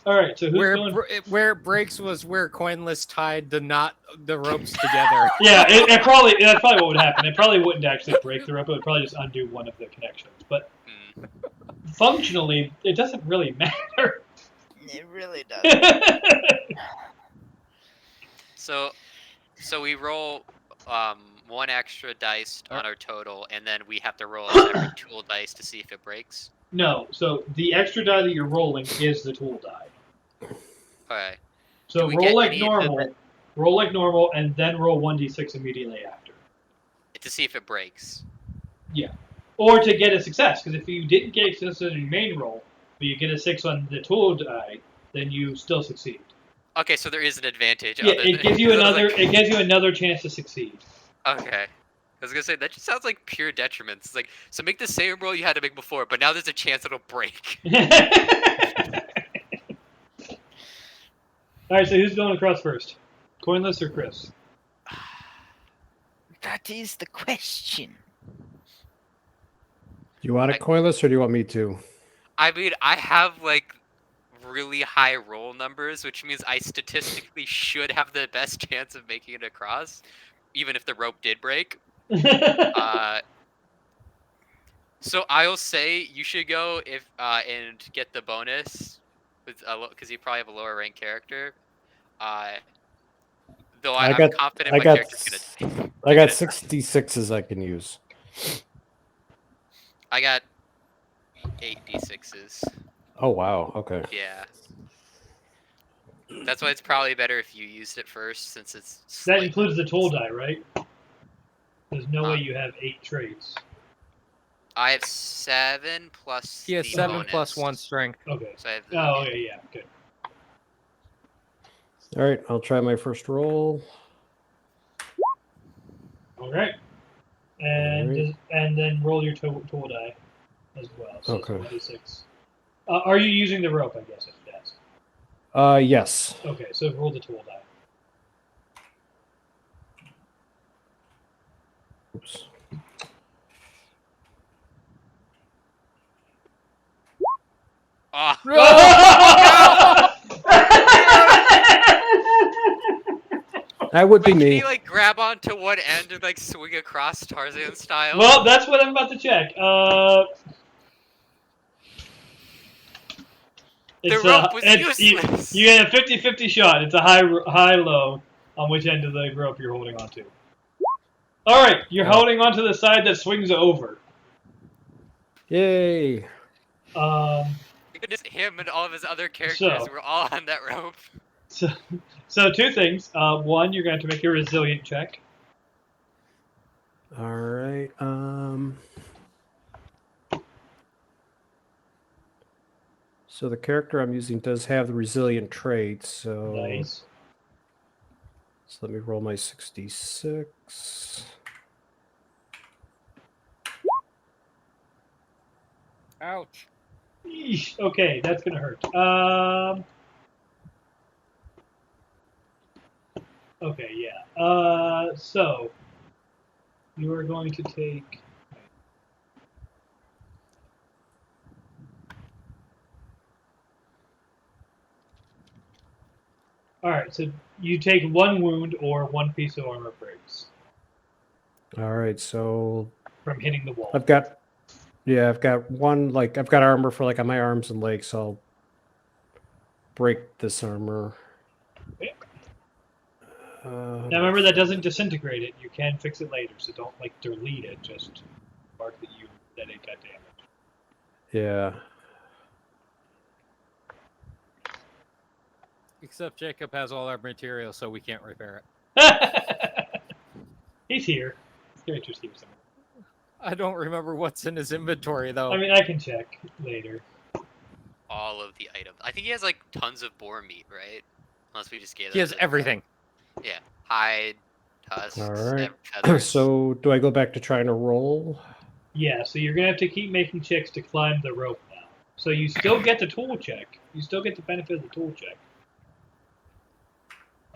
All right, so who's going? Where it breaks was where Coinless tied the ropes together. Yeah, that's probably what would happen. It probably wouldn't actually break the rope. It would probably just undo one of the connections. But Hmm. functionally, it doesn't really matter. It really does. So we roll 1 extra dice on our total, and then we have to roll a separate tool dice to see if it breaks. No, so the extra die that you're rolling is the tool die. Okay. So Do we roll get like any- normal, and then roll 1d6 immediately after. To see if it breaks. Or to get a success, because if you didn't get a success on your main roll, but you get a 6 on the tool die, then you still succeed. Okay, so there is an advantage. Yeah, other it than- gives you I was another. like- It gives you another chance to succeed. Okay. I was gonna say that just sounds like pure detriment. It's like, so make the same roll you had to make before, but now there's a chance it'll break. All right, so who's going across first? Coinless or Chris? That is the question. You want a Coinless or do you want me to? I mean, I have like really high roll numbers, which means I statistically should have the best chance of making it across, even if the rope did break. So I'll say you should go if and get the bonus with because you probably have a lower rank character. Though I'm confident my character's gonna. I got 66s I can use. I got 8 d6s. Oh wow. Okay. Yeah. That's why it's probably better if you used it first, since it's. That slightly- includes the tool die, right? There's no way you have 8 traits. I have 7 plus. He has the 7 bonus. plus 1 strength. Okay. So I have the- Oh, okay, yeah, good. All right. I'll try my first roll. All right. And then roll your tool die as well. So Okay. 1d6. Are you using the rope? I guess I should ask. Yes. Okay, so roll the tool die. Oops. Ah, That would be wait, can me. he like grab onto one end and like swing across Tarzan style? Well, that's what I'm about to check. The rope was useless. You get a 50-50 shot. It's a high-low on which end of the rope you're holding on to. All right, you're holding on to the side that swings over. Yay! Goodness, him and all of his other characters were all on that rope. So two things. One, you're going to have to make a resilient check. All right. So the character I'm using does have the resilient trait. So Nice. So let me roll my 66. Ouch. Eesh, okay, that's gonna hurt. Okay, yeah. So you are going to take. All right, so you take one wound or one piece of armor breaks All right, so from hitting the wall. I've got one, like I've got armor for like on my arms and legs, so I'll break this armor. Okay. Now remember, that doesn't disintegrate it. You can fix it later, so don't like delete it. Just mark that it got damaged. Yeah. Except Jacob has all our material, so we can't repair it. He's here. His character's here somewhere. I don't remember what's in his inventory, though. I mean, I can check later. All of the items. I think he has like tons of boar meat, right? Unless we just gave. He has everything. Yeah, hide, tusks, All right. feathers. So do I go back to trying to roll? Yeah, so you're gonna have to keep making checks to climb the rope now. So you still get the tool check. You still get the benefit of the tool check.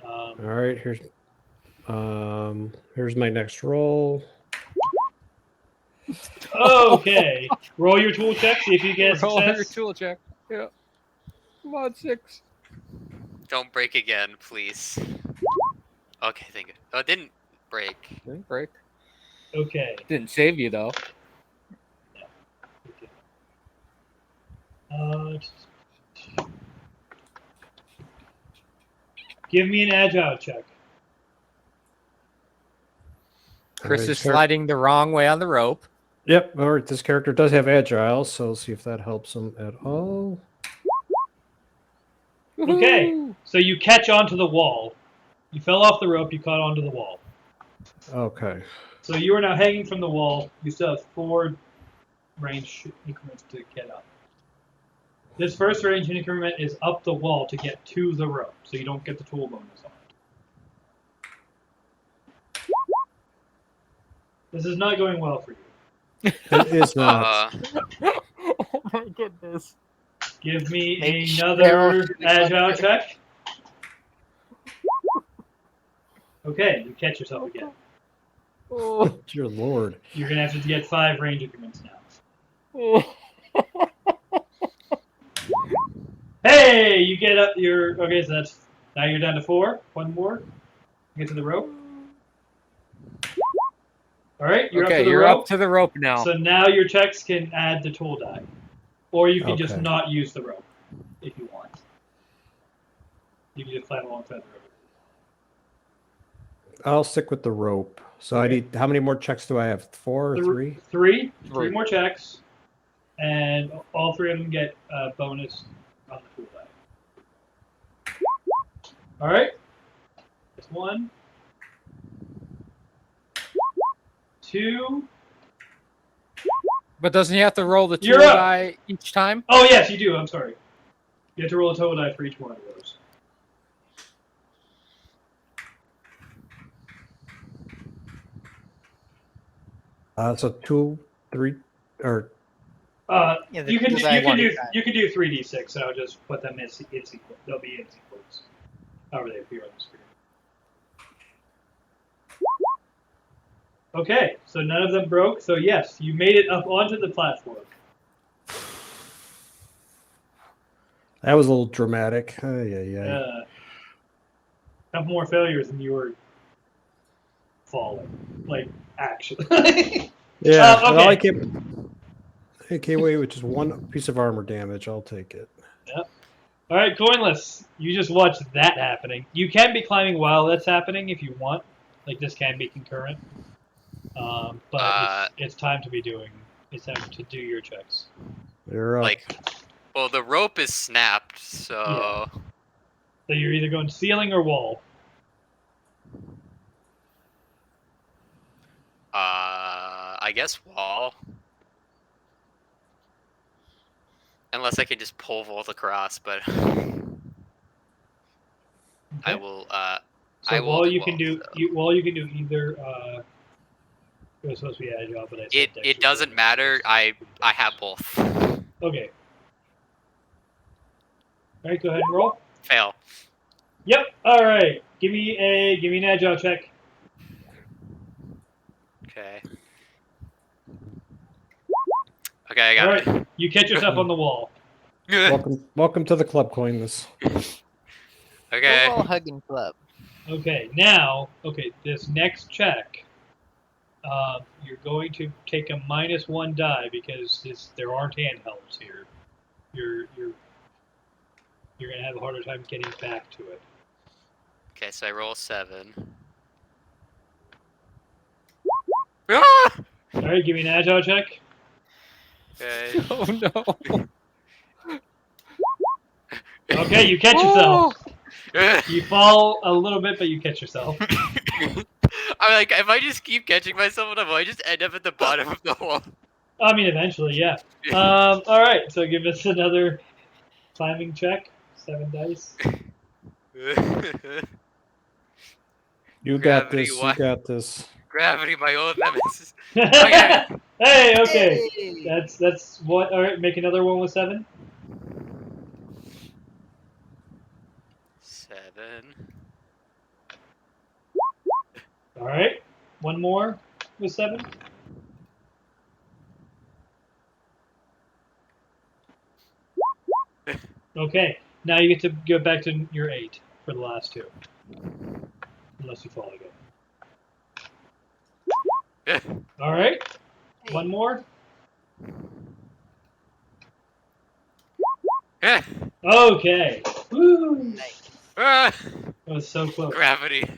All right, here's my next roll. Okay, roll your tool check. See if you get a Roll your success. tool check. Yeah. Come on, 6. Don't break again, please. Okay, thank you. Oh, it didn't break. Didn't break. Okay. Didn't save you, though. Give me an agile check. Chris Alright, is sliding the wrong way on the rope. Yep. All right, this character does have agile, so see if that helps him at all. Okay, Woohoo! so you catch onto the wall. You fell off the rope. You caught onto the wall. Okay. So you are now hanging from the wall. You still have 4 range increments to get up. This first range increment is up the wall to get to the rope, so you don't get the tool bonus on it. This is not going well for you. It is not. Oh my goodness. Give me Make another sure- agile check. Okay, you catch yourself again. Oh. Dear Lord. You're gonna have to get 5 range increments now. Oh. Hey, you get up. Okay. So that's now you're down to 4. One more. Get to the rope. All right, you're up Okay, to the you're rope. up to the rope now. So now your checks can add the tool die, or you can just Okay. not use the rope if you want. You can just climb alongside the rope. I'll stick with the rope. So I need, how many more checks do I have? 4 or 3? Three Three. more checks, and all 3 of them get a bonus on the tool die. All right. That's 1, 2. But doesn't he have to roll the You're tool up. die each time? Oh yes, you do. I'm sorry. You have to roll a total die for each one of those. So 2, 3, or Yeah, the You can tool die one do time. you can do 3d6, and I'll just put them in sequence. They'll be in sequence, however they appear on the screen. Okay, so none of them broke. So yes, you made it up onto the platform. that was a little dramatic. Yeah. A couple more failures, and you were falling, like actually. Yeah. okay. Well, I came away with just 1 piece of armor damage. I'll take it. All right, Coinless. You just watch that happening. You can be climbing while that's happening if you want. Like this can be concurrent. But it's time to be doing. It's time to do your checks. You're up. Like, well, the rope is snapped, so So you're either going ceiling or wall. I guess wall. Unless I can just pole vault across, but I Okay. will. So I will wall do you can wall, do. so. Wall you can do either. It was supposed to be agile, but I said It dexterity. doesn't matter. I have both. Okay. All right, go ahead and roll. Fail. Yep. All right. Give me an agile check. Okay. Okay, I All got right. You catch yourself on the wall. it. Welcome to the club, Coinless. Okay. We're all hugging club. Okay. Now, this next check, you're going to take a -1 die because there aren't handhelds here. You're gonna have a harder time getting back to it. Okay, so I roll 7. Ah! All right. Give me an agile check. Okay. Oh no. Okay. You catch yourself. You fall a little bit, but you catch yourself. I'm like, if I just keep catching myself, will I just end up at the bottom of the hole? I mean, eventually, yeah. All right. So give us another climbing check. 7 dice. You got Gravity, this. You what? got this. Gravity, my old nemesis. Okay. Hey, okay. Hey! That's what. All right, make another one with 7. 7. All right, one more with 7. Okay, now you get to go back to your 8 for the last 2, unless you fall again. All right, one more. Okay. Woo! Nice. Ah, That was so close. gravity.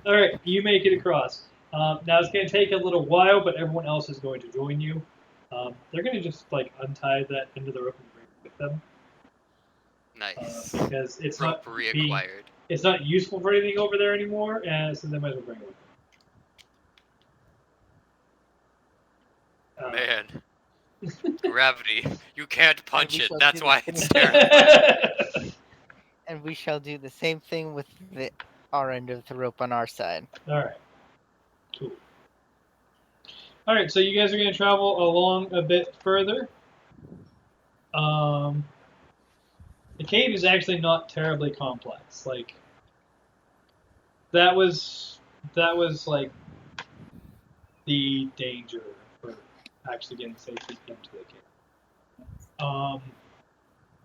All right, you make it across. Now it's going to take a little while, but everyone else is going to join you. They're going to just like untie that end of the rope and bring it with them Nice. because it's Rope not being, reacquired. it's not useful for anything over there anymore, and so they might as well bring it with them. Man. Gravity. You can't punch we it. shall That's do why the it's same terrifying. And we shall do the same thing with our end of the rope on our side. All right, cool. All right, so you guys are going to travel along a bit further. The cave is actually not terribly complex. Like that was like the danger for actually getting safely into the cave.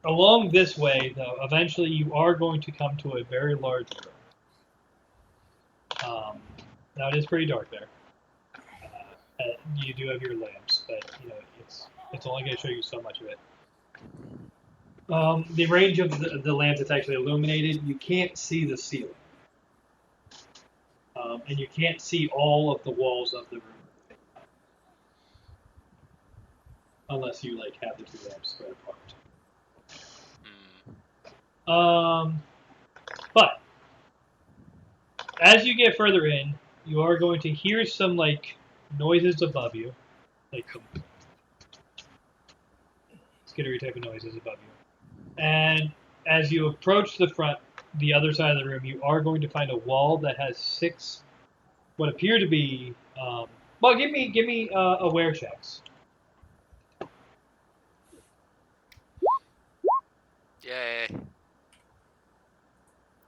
Along this way, though, eventually you are going to come to a very large room. Now it is pretty dark there. You do have your lamps, but you know it's only going to show you so much of it. The range of the lamps that's actually illuminated, you can't see the ceiling, and you can't see all of the walls of the room, unless you like have the 2 lamps spread apart. But as you get further in, you are going to hear some like noises above you, like some skittery type of noises above you. And as you approach the other side of the room, you are going to find a wall that has 6, what appear to be. Well, give me aware checks. Yay.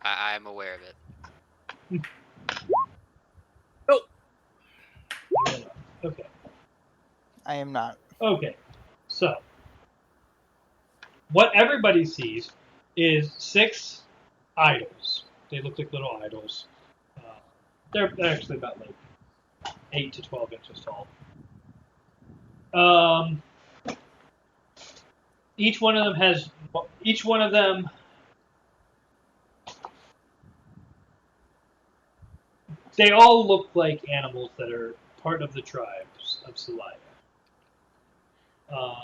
I'm aware of it. Okay. I am not. Okay. So, what everybody sees is 6 idols. They look like little idols. They're actually about like 8 to 12 inches tall. each one of them has. Each one of them. They all look like animals that are part of the tribes of Celaya.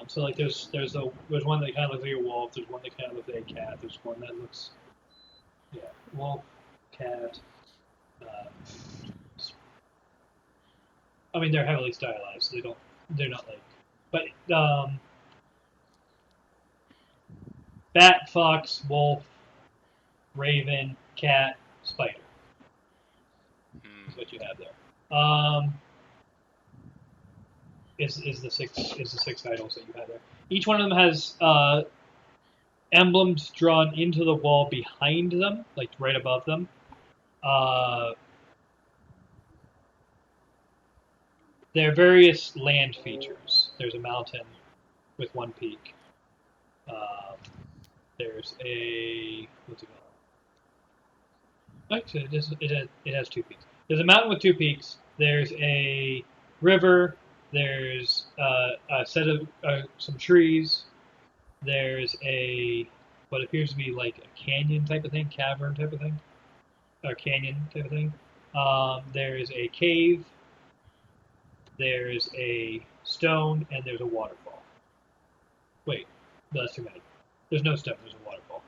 So like there's one that kind of looks like a wolf. There's one that kind of looks like a cat. There's one that looks, wolf, cat. I mean they're heavily stylized. So they're not like, but bat, fox, wolf, raven, cat, spider. Is what you have there. Is the six idols that you have there. Each one of them has emblems drawn into the wall behind them, like right above them. There are various land features. There's a mountain with one peak. There's a what's it called? Actually, it has 2 peaks. There's a mountain with 2 peaks. There's a river. There's a set of some trees. There's what appears to be like a canyon type of thing, cavern type of thing, or canyon type of thing. There's a cave. There's a stone, and there's a waterfall. Wait, no, that's too many. There's no stone. There's a waterfall.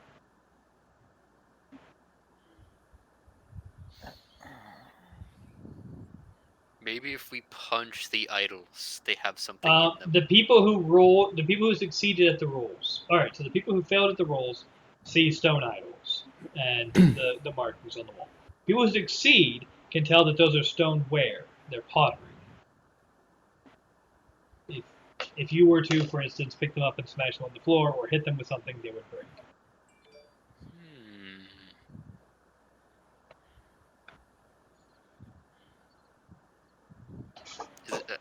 Maybe if we punch the idols, they have something in them. The people who succeeded at the rolls. All right, so the people who failed at the rolls see stone idols and the markings on the wall. People who succeed can tell that those are stoneware. They're pottery. If you were to, for instance, pick them up and smash them on the floor or hit them with something, they would break.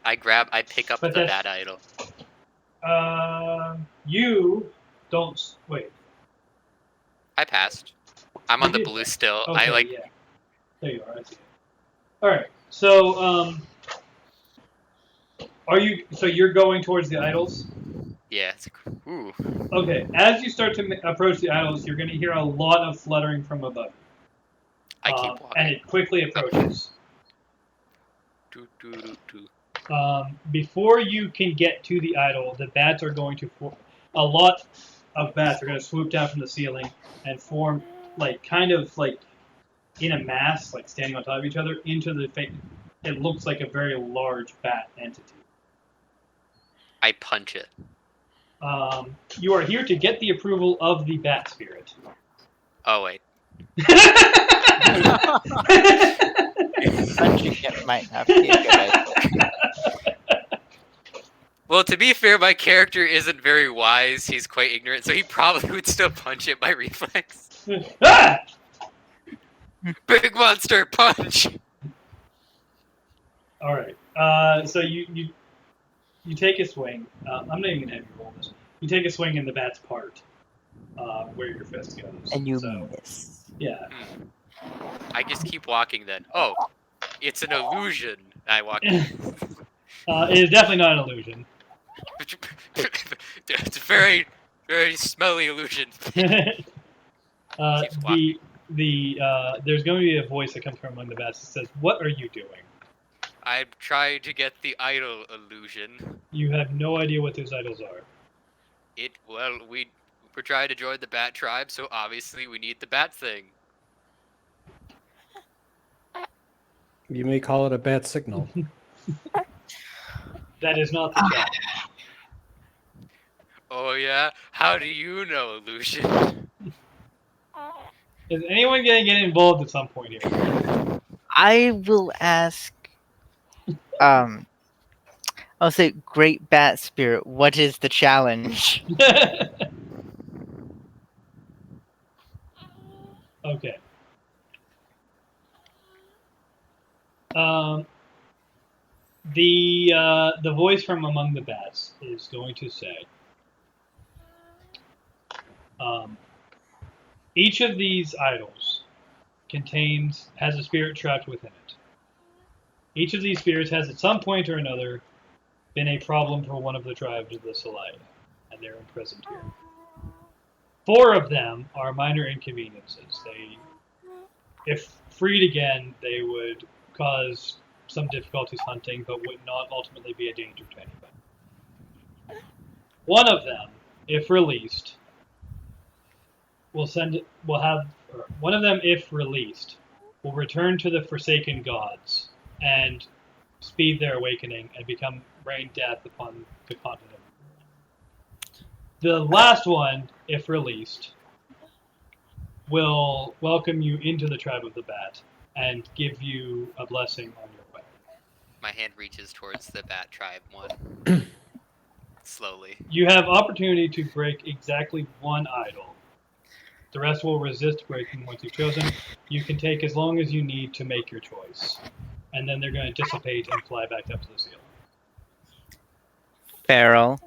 I pick up the bad idol. You don't wait. I passed. I'm on the blue still. Okay, yeah. There you are. I see it. All right. So, you're going towards the idols? Yeah. Ooh. Okay. As you start to approach the idols, you're going to hear a lot of fluttering from above. I keep walking. And it quickly approaches. Before you can get to the idol, the bats are going to a lot of bats are going to swoop down from the ceiling and form kind of in a mass, like standing on top of each other, into the face. It looks like a very large bat entity. I punch it. You are here to get the approval of the bat spirit. Oh wait. Punching it might not be a good idea. Well, to be fair, my character isn't very wise. He's quite ignorant, so he probably would still punch it by reflex. Ah! Big monster punch. All right. So you take a swing. I'm not even gonna have you roll this. You take a swing in the bat's part, where your fist goes. And you so, miss. Yeah. I just keep walking then. Oh, it's an illusion. I walk. It is definitely not an illusion. It's a very, very smelly illusion. There's going to be a voice that comes from among the bats that says, "What are you doing?" I'm trying to get the idol illusion. You have no idea what those idols are. We're trying to join the bat tribe, so obviously we need the bat thing. You may call it a bat signal. That is not the challenge. Oh yeah? How do you know, illusion? Is anyone going to get involved at some point here? I will ask. I'll say, Great Bat Spirit, what is the challenge? Okay. The voice from among the bats is going to say, each of these idols has a spirit trapped within it. Each of these spirits has at some point or another been a problem for one of the tribes of the Celaya, and they're imprisoned here. 4 of them are minor inconveniences. They, if freed again, they would cause some difficulties hunting, but would not ultimately be a danger to anybody. One of them, if released, one of them, if released, will return to the Forsaken Gods and speed their awakening and become rain death upon the continent. The last one, if released, will welcome you into the tribe of the Bat and give you a blessing on your way. My hand reaches towards the Bat Tribe one. Slowly. You have opportunity to break exactly 1 idol. The rest will resist breaking once you've chosen. You can take as long as you need to make your choice. And then they're going to dissipate and fly back up to the ceiling. Farrell,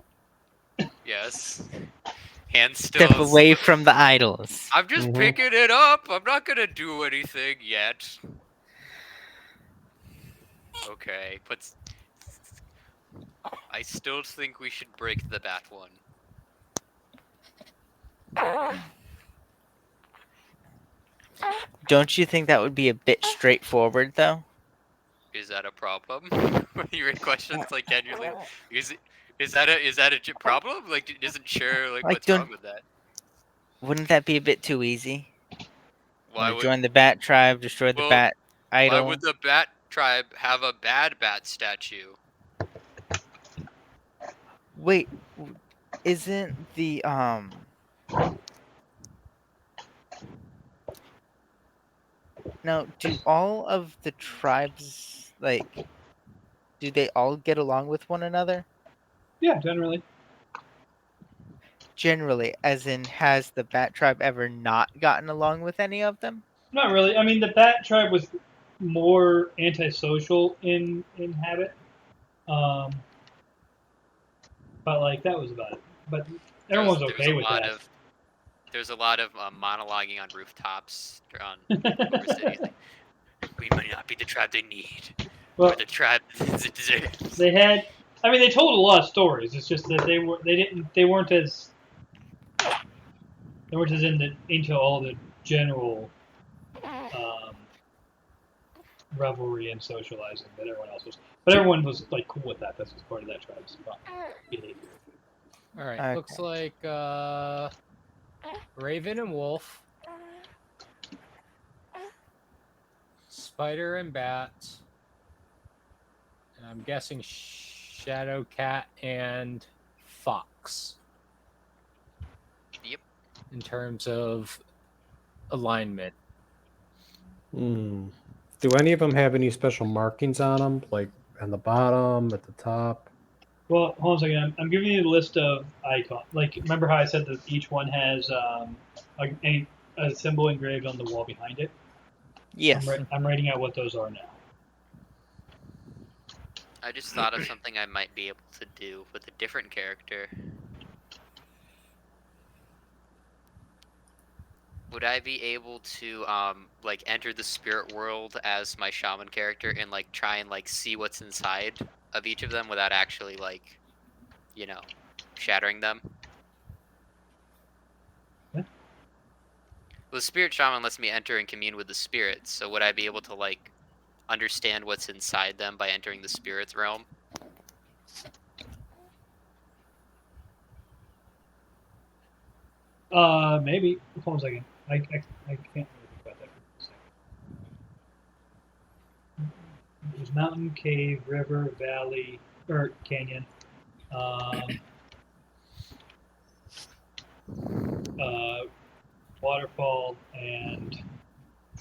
Yes. Hand still. step away from the idols. I'm just Mhm. picking it up. I'm not gonna do anything yet. Okay, but I still think we should break the Bat one. Don't you think that would be a bit straightforward, though? Is that a problem? Your questions like genuinely. Is that a problem? Like, it isn't sure like what's don't- wrong with that? Wouldn't that be a bit too easy? Why Wanna would join the Bat Tribe, destroy the Well, Bat why idol? would the Bat Tribe have a bad bat statue? Wait, isn't the Now, do all of the tribes do they all get along with one another? Yeah, generally. Generally, as in, has the Bat Tribe ever not gotten along with any of them? Not really. I mean, the Bat Tribe was more antisocial in habit. But like that was about it. But everyone's okay with that. There's a lot of monologuing on rooftops on River City. We might not be the tribe they need. Well, We're the tribe that deserves. they had. I mean, they told a lot of stories. It's just that they weren't as into all the general revelry and socializing that everyone else was. But everyone was like cool with that. That's just part of that tribe's behavior. All right, Okay. looks like Raven and Wolf, Spider and Bat, and I'm guessing Shadow Cat and Fox. Yep. In terms of alignment. Do any of them have any special markings on them, like on the bottom, at the top? Well, hold on a second. I'm giving you the list of icons. Like, remember how I said that each one has a symbol engraved on the wall behind it? Yes. I'm writing out what those are now. I just thought of something I might be able to do with a different character. Would I be able to like enter the spirit world as my shaman character and like try and like see what's inside of each of them without actually like, you know, shattering them? What? Well, the spirit shaman lets me enter and commune with the spirits, so would I be able to like understand what's inside them by entering the spirits realm? Maybe. Hold on a second. I can't really think about that for a second. There's mountain, cave, river, valley, or canyon. Waterfall and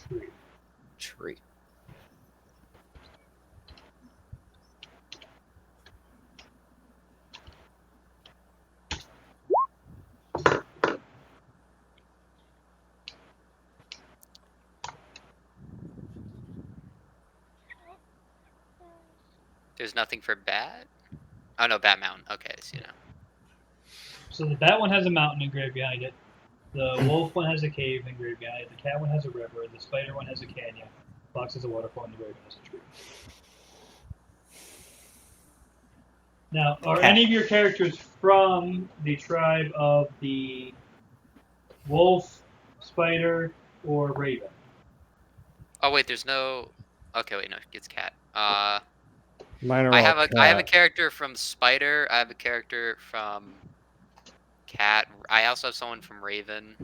tree. Tree. There's nothing for Bat? Oh no, Bat Mountain. Okay, so, you know. So the bat one has a mountain engraved behind it. The wolf one has a cave engraved behind it. The cat one has a river. The spider one has a canyon. Fox has a waterfall, and the raven has a tree. Now, are Okay. any of your characters from the tribe of the wolf, spider, or raven. Oh wait, there's no. Okay, wait, no, it's cat. Mine are I all have a cat. character from spider. I have a character from cat. I also have someone from raven.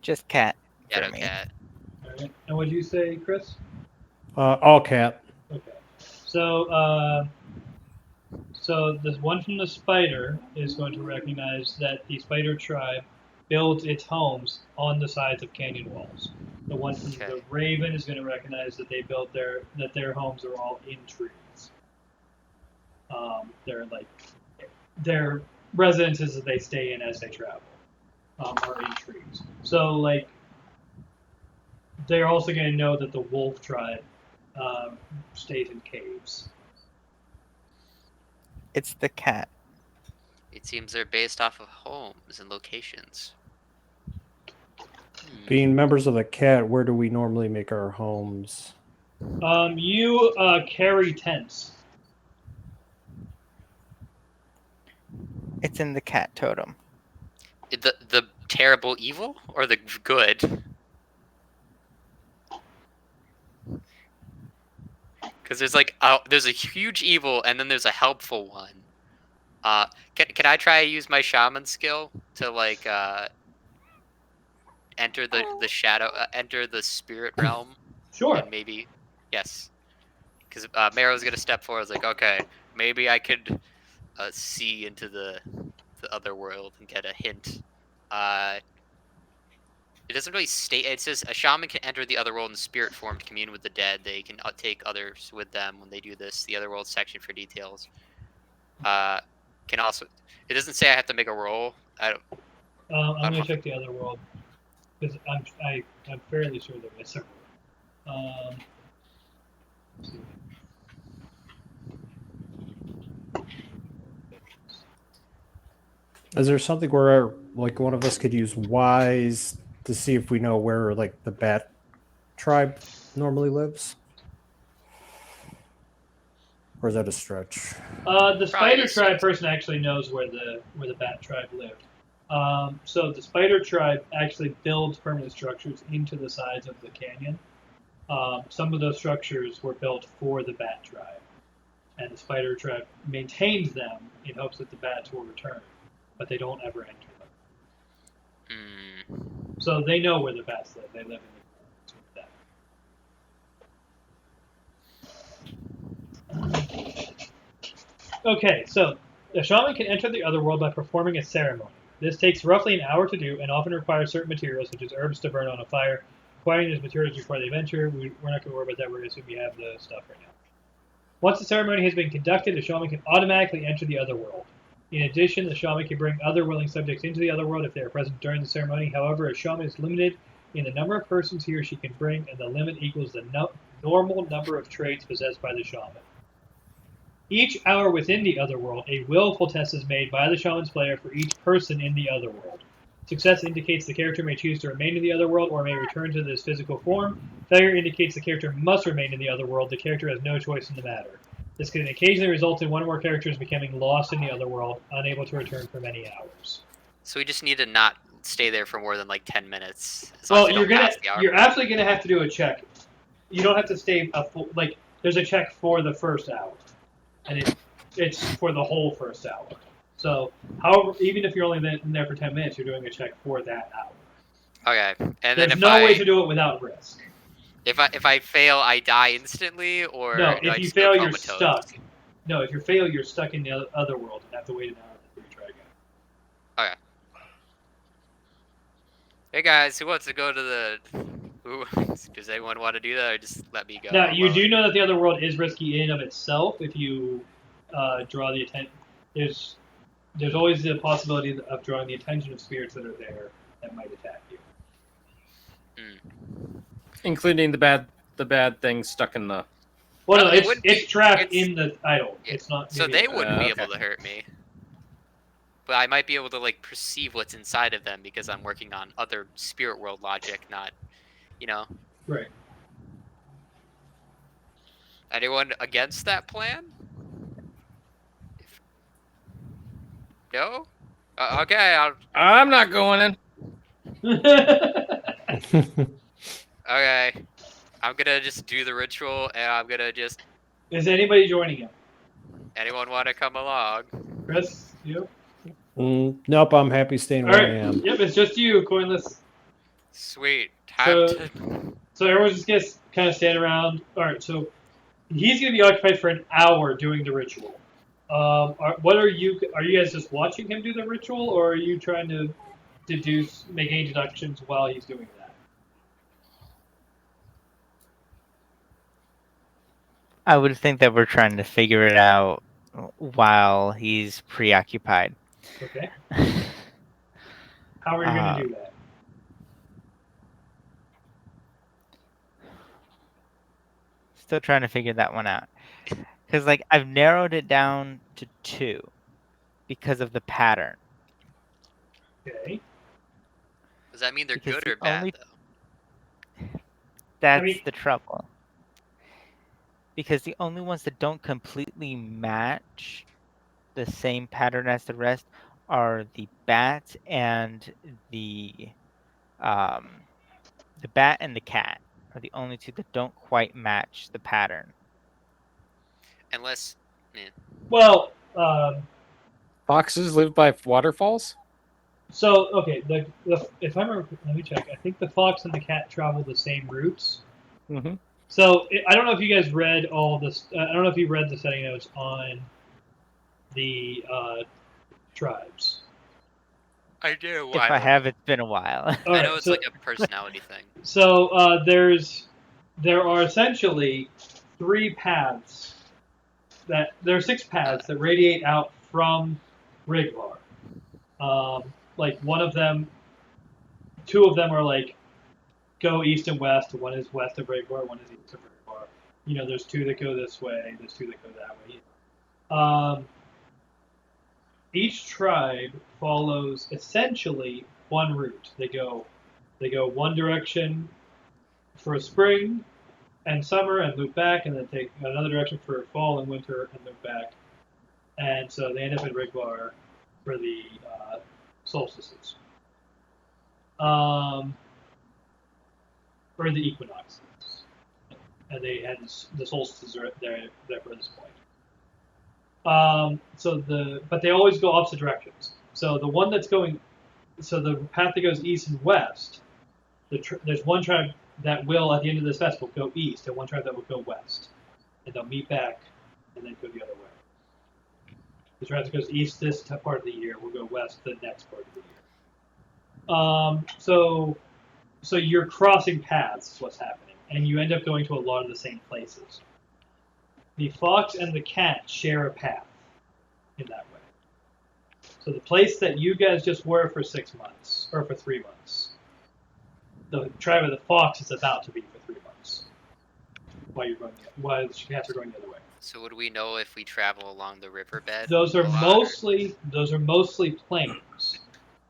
Just cat Yeah, for no me. cat. All right. And what did you say, Chris? All cat. Okay. So this one from the spider is going to recognize that the spider tribe builds its homes on the sides of canyon walls. The one from the Okay. raven is going to recognize that they built their homes are all in trees. They're like their residences that they stay in as they travel are in trees. So like they're also going to know that the wolf tribe stays in caves. It's the cat. It seems they're based off of homes and locations. Being members of the cat, where do we normally make our homes? You carry tents. It's in the cat totem. The terrible evil or the good? Because there's a huge evil and then there's a helpful one. Can I try to use my shaman skill to like enter the shadow, enter the spirit realm, Sure. and maybe yes, because Marrow's gonna step forward. I was like, okay, maybe I could see into the other world and get a hint. It doesn't really state. It says a shaman can enter the other world in spirit form to commune with the dead. They can take others with them when they do this. The other world section for details. Can also. It doesn't say I have to make a roll. I don't. I'm going to check the other world because I'm fairly sure there is several. Let's see. Is there something where like one of us could use wise to see if we know where like the bat tribe normally lives? Or is that a stretch? The spider is. tribe person actually knows where the bat tribe lived. So the spider tribe actually builds permanent structures into the sides of the canyon. Some of those structures were built for the bat tribe, and the spider tribe maintains them in hopes that the bats will return, but they don't ever enter them. So they know where the bats live. They live in the Okay, so the shaman can enter the other world by performing a ceremony. This takes roughly an hour to do and often requires certain materials, such as herbs to burn on a fire. Acquiring these materials before they venture, we're not going to worry about that. We're going to assume we have the stuff right now. Once the ceremony has been conducted, the shaman can automatically enter the other world. In addition, the shaman can bring other willing subjects into the other world if they are present during the ceremony. However, a shaman is limited in the number of persons he or she can bring, and the limit equals the normal number of traits possessed by the shaman. Each hour within the other world, a willful test is made by the shaman's player for each person in the other world. Success indicates the character may choose to remain in the other world or may return to this physical form. Failure indicates the character must remain in the other world. The character has no choice in the matter. This can occasionally result in one or more characters becoming lost in the other world, unable to return for many hours. So we just need to not stay there for more than like 10 minutes. As long as we don't pass the hour. You're absolutely gonna have to do a check. You don't have to stay a full there's a check for the first hour, and it's for the whole first hour. So, however, even if you're only in there for 10 minutes, you're doing a check for that hour. Okay, and There's then if no way to do it without risk. If I fail, I die instantly, or No, do I if you just go fail, you're comatose? stuck. No, if you fail, you're stuck in the other world and have to wait an hour before you try again. Okay. Hey guys, who wants to go to the? Does anyone want to do that, or just let me go? Now, you alone? do know that the other world is risky in and of itself if you draw the attention. There's always the possibility of drawing the attention of spirits that are there that might attack you. Including the bad thing stuck in the. Well, no, it wouldn't it's be- trapped it's- in the idol. It's not. So maybe- they wouldn't be okay. able to hurt me. But I might be able to like perceive what's inside of them because I'm working on other spirit world logic, not, you know. Right. Anyone against that plan? No. Okay. I'm not going in. Okay. I'm gonna just do the ritual, and I'm gonna just. Is anybody joining him? Anyone want to come along? Chris, you? Nope, I'm happy staying All where right. I am. Yep, it's just you, Coinless. Sweet. Time So- to. So everyone's just gonna kind of stand around. All right. So he's gonna be occupied for an hour doing the ritual. What are you? Are you guys just watching him do the ritual, or are you trying to make any deductions while he's doing that? I would think that we're trying to figure it out while he's preoccupied. Okay. How are you gonna do that? Still trying to figure that one out. Because, like, I've narrowed it down to 2 because of the pattern. Okay. Does that mean they're Because good the or bad only- though? That's mean- the trouble. Because the only ones that don't completely match the same pattern as the rest are the bat and the bat and the cat are the only 2 that don't quite match the pattern. Unless. Well, Foxes live by waterfalls. so okay. If I remember, let me check. I think the fox and the cat travel the same routes. Mm-hmm. So I don't know if you guys read all this. I don't know if you read the setting notes on the tribes. I do. If I have, it's been a while. All I right, know it's so, like a personality thing. So there are essentially 3 paths there are 6 paths that radiate out from Rigvar. Like one of them, 2 of them are like go east and west. One is west of Rigvar. One is east of Rigvar. You know, there's 2 that go this way. There's 2 that go that way. Each tribe follows essentially one route. They go one direction for spring and summer and move back, and then take another direction for fall and winter and move back. And so they end up in Rigvar for the solstices, or the equinoxes. And they had the solstices are there for this point. But they always go opposite directions. So the one that's going, so the path that goes east and west, there's one tribe that will at the end of this festival go east, and one tribe that will go west, and they'll meet back and then go the other way. The tribe that goes east this part of the year will go west the next part of the year. So you're crossing paths is what's happening, and you end up going to a lot of the same places. The fox and the cat share a path in that way. So the place that you guys just were for 6 months, or for 3 months, the tribe of the fox is about to be for 3 months. While the cats are going the other way. So would we know if we travel along the riverbed? Those are a lot, mostly plains.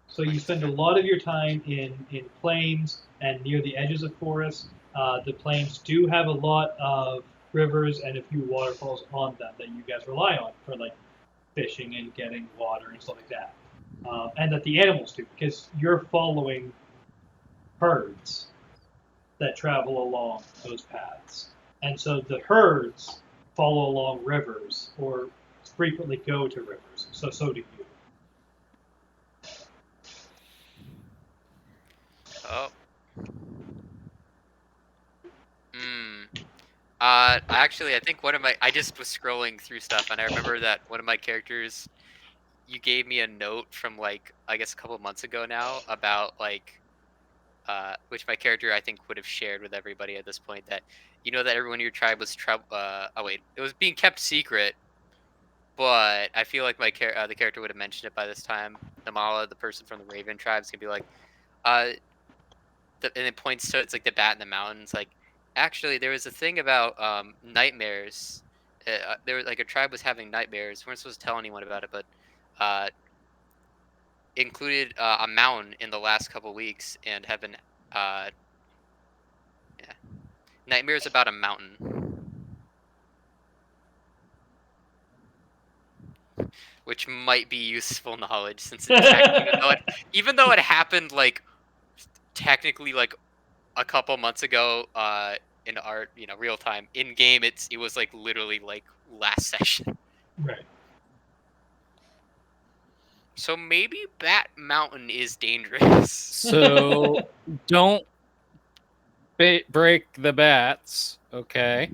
So you spend a lot of your time in plains and near the edges of forests. The plains do have a lot of rivers and a few waterfalls on them that you guys rely on for like fishing and getting water and stuff like that. And that the animals do, because you're following herds that travel along those paths. And so the herds follow along rivers or frequently go to rivers. So do you. Oh. Actually, I think I just was scrolling through stuff, and I remember that one of my characters, you gave me a note from, like, I guess a couple of months ago now about, like, which my character, I think, would have shared with everybody at this point, that, you know, that everyone in your tribe was, it was being kept secret, but I feel like the character would have mentioned it by this time. Namala, the person from the Raven tribe, is going to be like, and it points to, it's like the bat in the mountains, like, actually, there was a thing about nightmares. There was like a tribe was having nightmares. We weren't supposed to tell anyone about it, but included a mountain in the last couple weeks, and have been nightmares about a mountain. which might be useful knowledge since even though it happened like technically like a couple months ago in our real time in game it was like literally like last session. Right. So maybe Bat Mountain is dangerous. So don't break the bats, okay?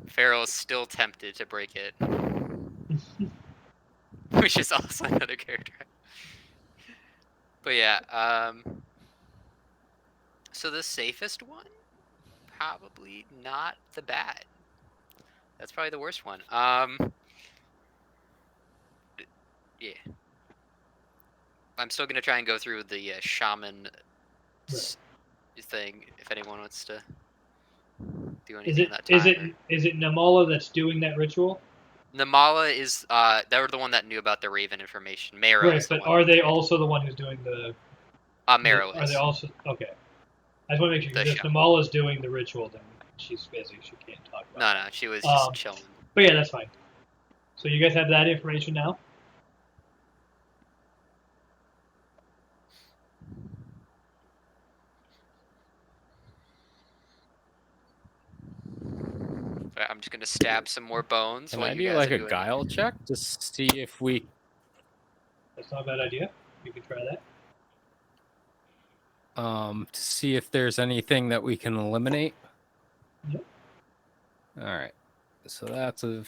Pharaoh's still tempted to break it. Which is also another character. But yeah, so the safest one? Probably not the bat. That's probably the worst one. Yeah. I'm still gonna try and go through the shaman thing if anyone wants to do anything in that time. Is it Namala that's doing that ritual? Namala is they were the one that knew about the Raven information. Marrow Right, is the but one. are they also the one who's doing the? Marrow Are is. they also okay? I just want to make sure The because if shaman. Namala's doing the ritual, then she's busy. She can't talk about. No, she was just chilling. But yeah, that's fine. So you guys have that information now. I'm just gonna stab some more bones. Can while I you do guys like are a doing- guile check to see if we? That's not a bad idea. You can try that. To see if there's anything that we can eliminate. Yep. All right. So that's a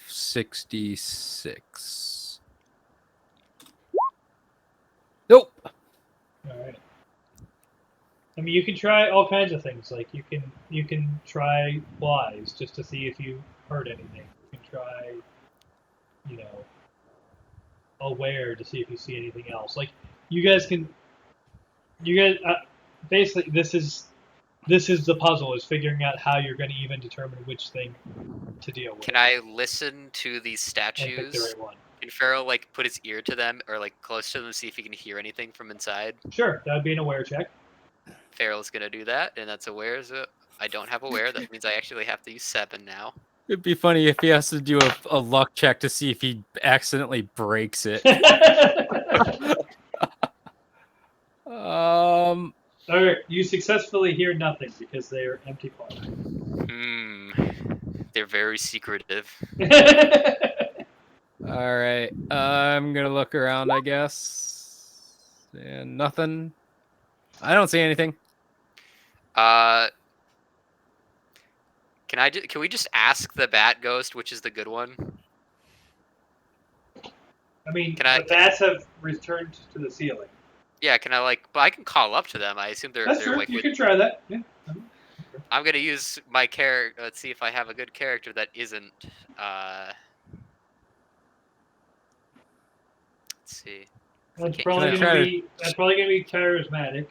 66. Nope. All right. I mean, you can try all kinds of things. Like you can try flies just to see if you heard anything. You can try, aware to see if you see anything else. Like you guys basically this is the puzzle is figuring out how you're going to even determine which thing to deal with. Can I listen to these and pick the statues? right one? Can Pharaoh like put his ear to them or like close to them, see if he can hear anything from inside? Sure, that would be an aware check. Pharaoh's gonna do that, and that's aware. So I don't have aware. That means I actually have to use 7 now. It'd be funny if he has to do a luck check to see if he accidentally breaks it. All right, you successfully hear nothing because they are empty parts. They're very secretive. All right. I'm gonna look around, I guess. And nothing. I don't see anything. Can we just ask the bat ghost which is the good one? I mean, Can I- the bats have returned to the ceiling. Yeah, can I but I can call up to them. I assume they're That's true. like You can try that. Yeah. I'm gonna use my character. Let's see if I have a good character that isn't. Let's see. That's Can probably I gonna try be charismatic.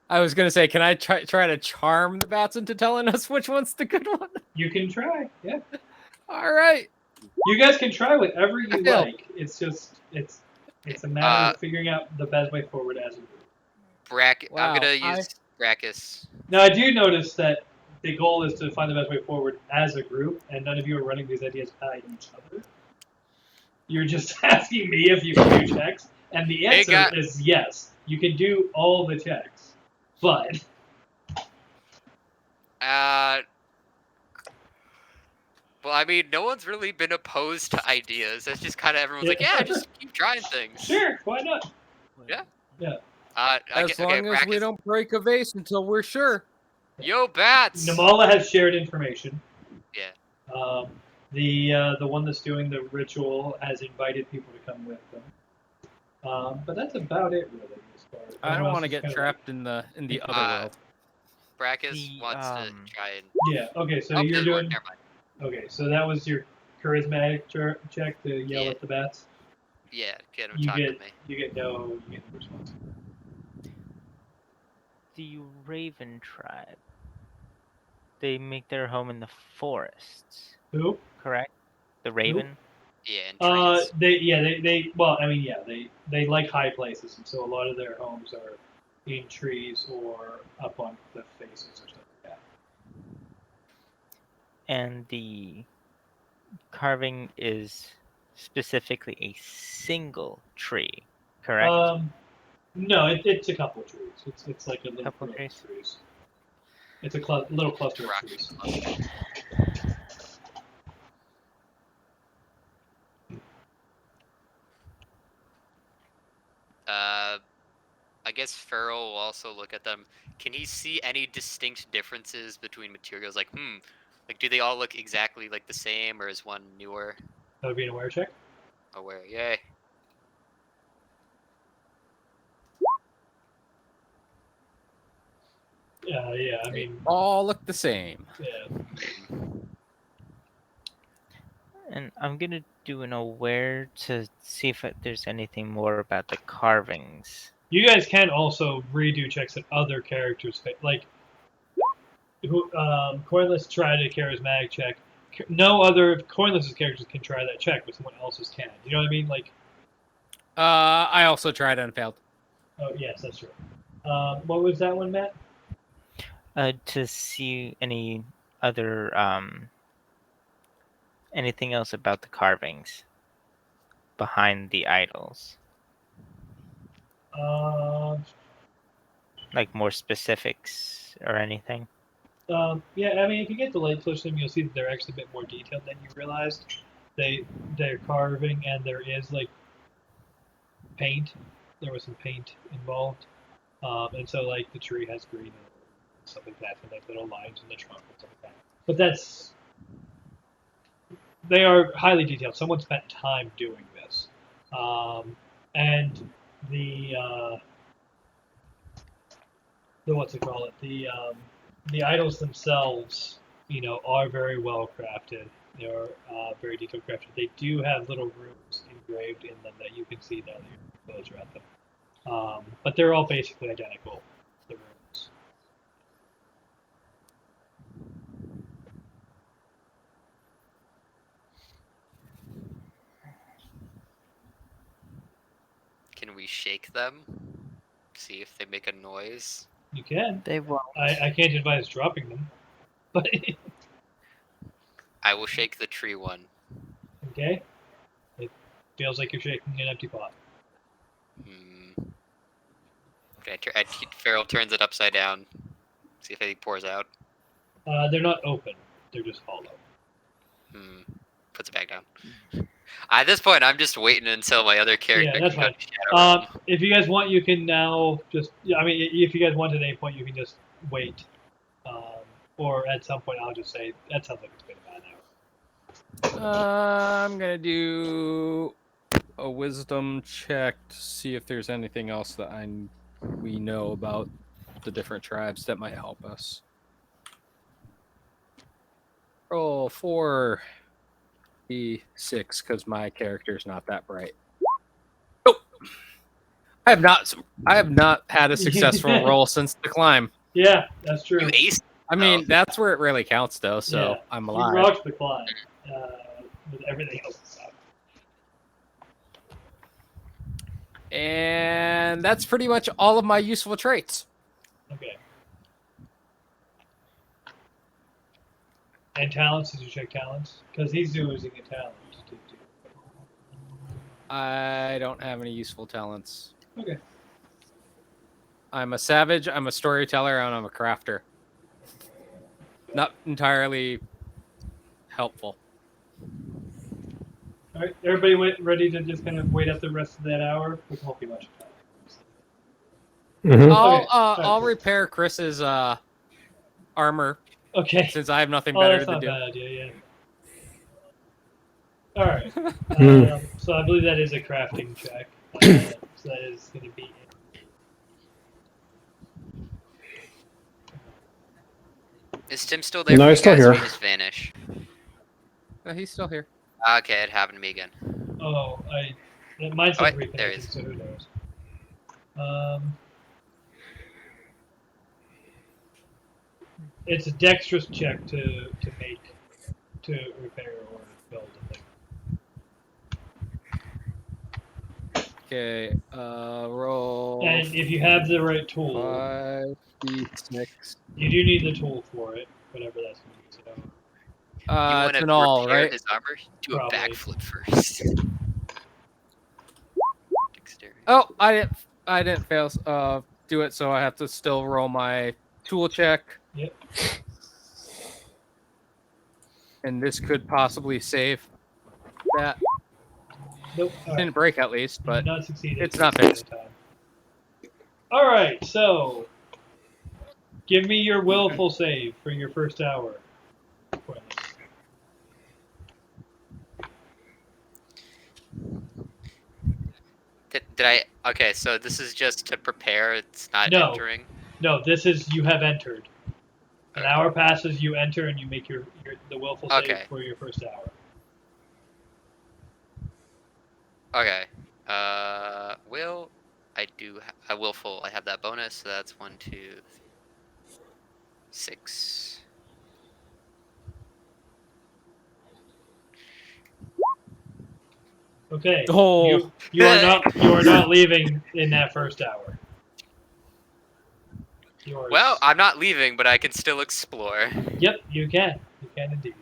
I was gonna say, can I try to charm the bats into telling us which one's the good one? You can try. Yeah. All right. You guys can try whatever you Yeah. like. It's just it's a matter of figuring out the best way forward as a group. Wow, I'm gonna use Brachus. Now I do notice that the goal is to find the best way forward as a group, and none of you are running these ideas by each other. You're just asking me if you can do checks, and the answer is yes. You can do all the checks, but Well, I mean, no one's really been opposed to ideas. It's just kind of everyone's like, yeah, just keep trying things. sure, why not? Yeah. Yeah. As long as we don't break a vase until we're sure. Yo, bats! Namala has shared information. Yeah. The one that's doing the ritual has invited people to come with them. But that's about it, really. As far as I don't else want to is get kinda trapped in the other world. Brachus wants to try and. Yeah. Okay. So Oh, you're doesn't work, doing. never mind. Okay. So that was your charismatic check to yell Yeah. at the bats. Yeah, get him You talking get to me. no response. The Raven tribe. They make their home in the forests, Who? correct? The Raven. Yeah, and trees. They like high places, and so a lot of their homes are in trees or up on cliff faces or something like that. And the carving is specifically a single tree, correct? No, it's a couple of trees. It's like a little Couple grove trees. of trees. It's a little cluster of Rock trees. cluster. I guess Farrell will also look at them. Can he see any distinct differences between materials? Like, like do they all look exactly like the same, or is one newer? That would be an aware check. Aware, yay. Yeah, I They mean, all look the same. yeah. And I'm gonna do an aware to see if there's anything more about the carvings. You guys can also redo checks that other characters like Coinless tried a charismatic check. No other Coinless's characters can try that check, but someone else's can. You know what I mean? Like, I also tried and failed. oh yes, that's true. What was that one, Matt? To see any other anything else about the carvings behind the idols, like more specifics or anything. Yeah, I mean, if you get the light push them, you'll see that they're actually a bit more detailed than you realized. They're carving, and there is like paint. There was some paint involved, and so like the tree has green and stuff like that, and like little lines in the trunk and stuff like that. But they are highly detailed. Someone spent time doing this, and the what's it called? The idols themselves, are very well crafted. They are very detailed crafted. They do have little runes engraved in them that you can see now that your clothes are at them. But they're all basically identical, the runes. Can we shake them? See if they make a noise. You can. They won't. I can't advise dropping them, but I will shake the tree one. okay. It feels like you're shaking an empty pot. Okay, Farrell turns it upside down. See if anything pours out. They're not open. They're just hollow. Puts it back down. At this point, I'm just waiting until my other character Yeah, that's can go fine. to Shadow Realm. If you guys want, you can now just. I mean, if you guys want at any point, you can just wait. Or at some point, I'll just say that sounds like it's been about an hour. I'm gonna do a wisdom check to see if there's anything else that we know about the different tribes that might help us. Roll 4d6 because my character's not that bright. Nope. I have not had a successful roll since the climb. Yeah, that's true. You ace. I mean, that's where it really counts, though. So Yeah. I'm You alive. rocked the climb with everything else aside. And that's pretty much all of my useful traits. Okay. And talents? Did you check talents? Because he's using a talent. I don't have any useful talents. Okay. I'm a savage, I'm a storyteller, and I'm a crafter. Not entirely helpful. All right, everybody ready to just kind of wait out the rest of that hour? Which won't be much time. Mhm. I'll repair Chris's armor Okay. since I have nothing Oh, better that's to not a do. bad idea, yeah. All right. Hmm. So I believe that is a crafting check. So that is going to be. Is Tim still there? No, for he's you still guys, or here. he just vanished. He's still here. Okay, it happened to me again. Oh, mine Oh, said wait, there it reconnecting, is. so who knows? It's a dexterous check to repair or build a thing. Okay, roll And if you have the right tool, 5d6. you do need the tool for it, whatever that's going to be. So You want It's to an all, repair right? his armor? Do a Probably. backflip first. Dexterity. Oh, I didn't fail. Do it, so I have to still roll my tool check. Yep. And this could possibly save that. Nope. All right. Didn't break at least, You but did not succeed. it's not fixed. All right, so give me your willful save for your first hour. Did I? Okay, so this is just to prepare. It's not No. entering. No, this is you have entered. An Okay. hour passes, you enter, and you make the willful save Okay. for your first hour. Okay. Will I do? I willful. I have that bonus, so that's 1, 2, 3, 6. Okay. Oh. You are not leaving in that first hour. You are, Well, I'm not leaving, but I can still explore. Yep, you can. You can indeed.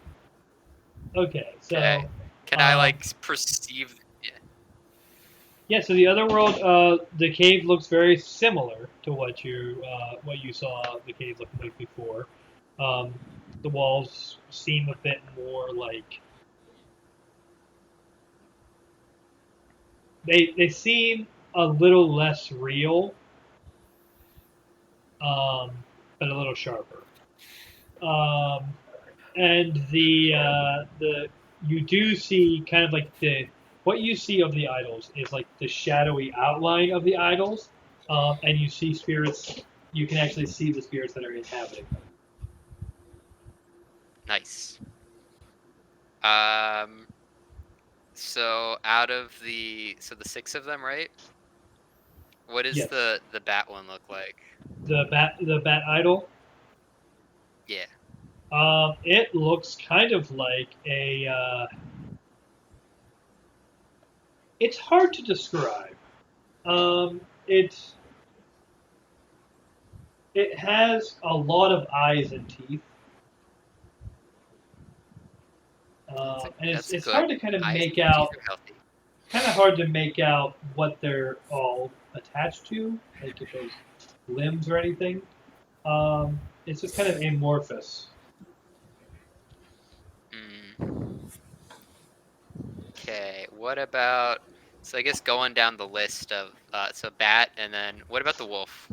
Okay, so Okay. Can I Um, like perceive? Yeah. yeah, so the other world, the cave looks very similar to what you saw the cave looking like before. The walls seem a bit more like they seem a little less real, but a little sharper. And the you do see kind of like what you see of the idols is like the shadowy outline of the idols, and you see spirits. You can actually see the spirits that are inhabiting them. Nice. So out of the 6 of them, right? What does Yes. the bat one look like? The bat idol. Yeah. It looks kind of like a. It's hard to describe. It has a lot of eyes and teeth. And That's it's good. hard to kind of Eyes make and out. teeth are healthy. Kind of hard to make out what they're all attached to, like if there's limbs or anything. It's just kind of amorphous. Okay, what about? So I guess going down the list of so bat, and then what about the wolf?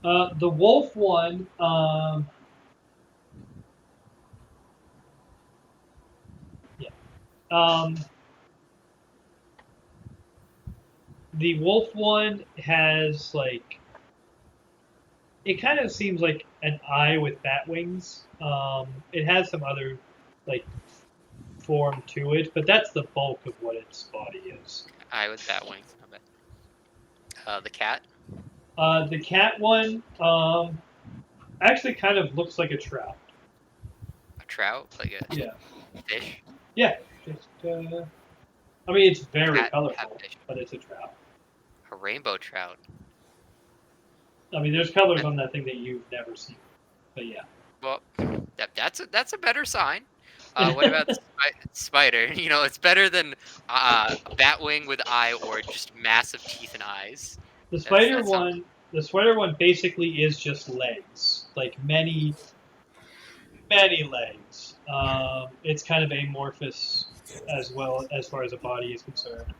The wolf one. The wolf one has like. It kind of seems like an eye with bat wings. It has some other like form to it, but that's the bulk of what its body is. Eye with bat wings. Not bad. The cat. The cat one actually kind of looks like a trout. A trout, like a Yeah. fish. Yeah. Just, I mean, it's very Cat- colorful, catfish. but it's a trout. A rainbow trout. I mean, there's colors on that thing that you've never seen. But yeah. Well, that's a better sign. What about the spider? You know, it's better than a bat wing with eye or just massive teeth and eyes. The That sounds- the spider one basically is just legs, like many legs. It's kind of amorphous as well as far as a body is concerned.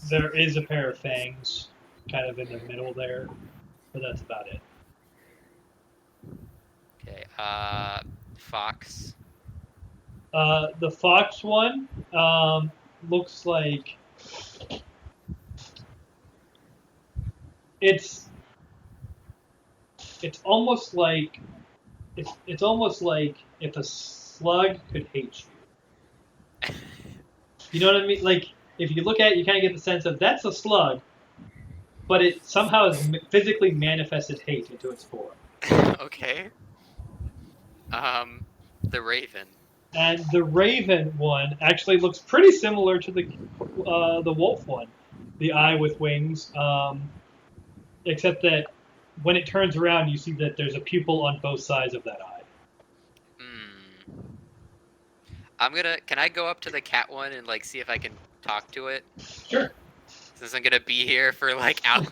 There is a pair of fangs, kind of in the middle there, but that's about it. Okay. Fox. The fox one looks like it's almost like it's almost like if a slug could hate you. You know what I mean? Like if you look at it, you kind of get the sense of that's a slug, but it somehow has physically manifested hate into its form. Okay. The raven. And the raven one actually looks pretty similar to the wolf one, the eye with wings, except that when it turns around, you see that there's a pupil on both sides of that eye. Can I go up to the cat one and like see if I can talk to it? Sure. Since I'm gonna be here for like hours.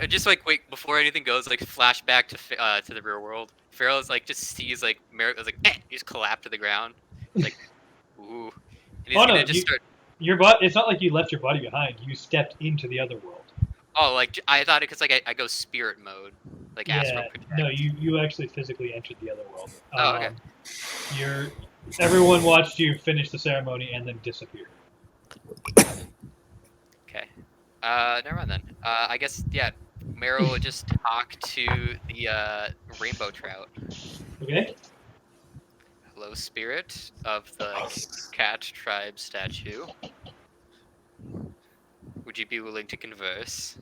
Just like wait before anything goes, like flashback to the real world. Farrell is like just sees like Merrick is like he just collapsed to the ground. Like ooh. And he's gonna just start. It's not like you left your body behind. You stepped into the other world. Oh, like I thought it because like I go spirit mode, like astral project. No, you actually physically entered the other world. Oh, okay. Everyone watched you finish the ceremony and then disappear. Okay. Never mind then. I guess yeah. Meryl would just talk to the rainbow trout. Okay. Hello, spirit of the cat tribe statue. Would you be willing to converse?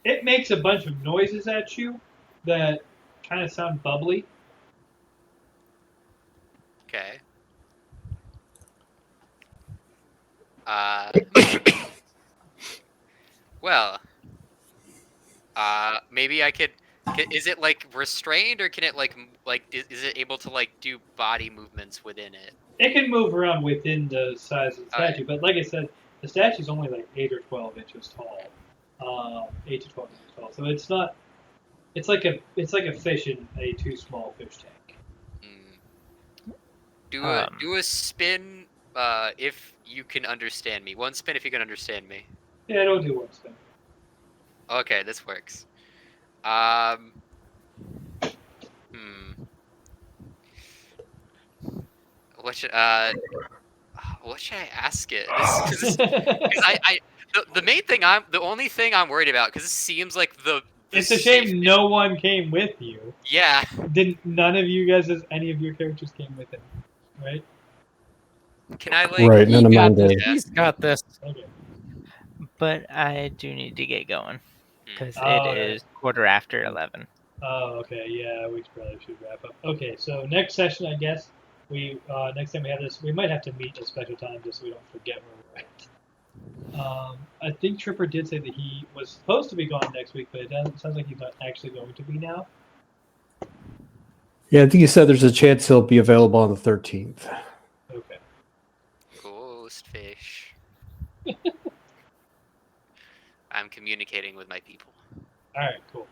It makes a bunch of noises at you that kind of sound bubbly. Okay. Well, maybe I could. Is it like restrained, or can it is it able to like do body movements within it? It can move around within the size of the statue, but like I said, the statue's only like 8 or 12 inches tall. 8 to 12 inches tall. So it's not. It's like a fish in a too small fish tank. Do a spin if you can understand me. One spin if you can understand me. Yeah, don't do one spin. Okay, this works. What should I ask it? The only thing I'm worried about, because this seems like it's a shame no one came with you. Yeah. None of you guys, any of your characters came with him, right? Can I like? Right, none of mine did. He's got this. Okay. But I do need to get going because Oh, it is 11:15. Oh, okay. Yeah, we probably should wrap up. Okay, so next session, I guess next time we have this, we might have to meet a special time just so we don't forget where we're at. I think Tripper did say that he was supposed to be gone next week, but it sounds like he's not actually going to be now. Yeah, I think he said there's a chance he'll be available on the 13th. Okay. Ghost fish. I'm communicating with my people. All right, cool.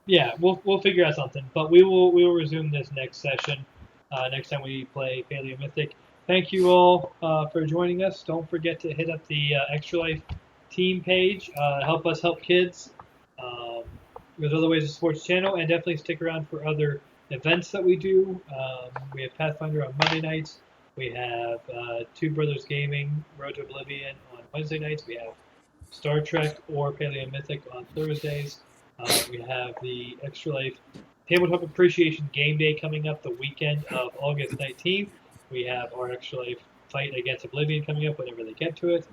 Yeah, we'll figure out something, but we will resume this next session. Next time we play Paleo Mythic. Thank you all for joining us. Don't forget to hit up the Extra Life team page. Help us help kids. There's other ways to support the channel, and definitely stick around for other events that we do. We have Pathfinder on Monday nights. We have Two Brothers Gaming, Road to Oblivion on Wednesday nights. We have Star Trek or Paleo Mythic on Thursdays. We have the Extra Life Tabletop Appreciation Game Day coming up the weekend of August 19th. We have our Extra Life Fight Against Oblivion coming up whenever they get to it.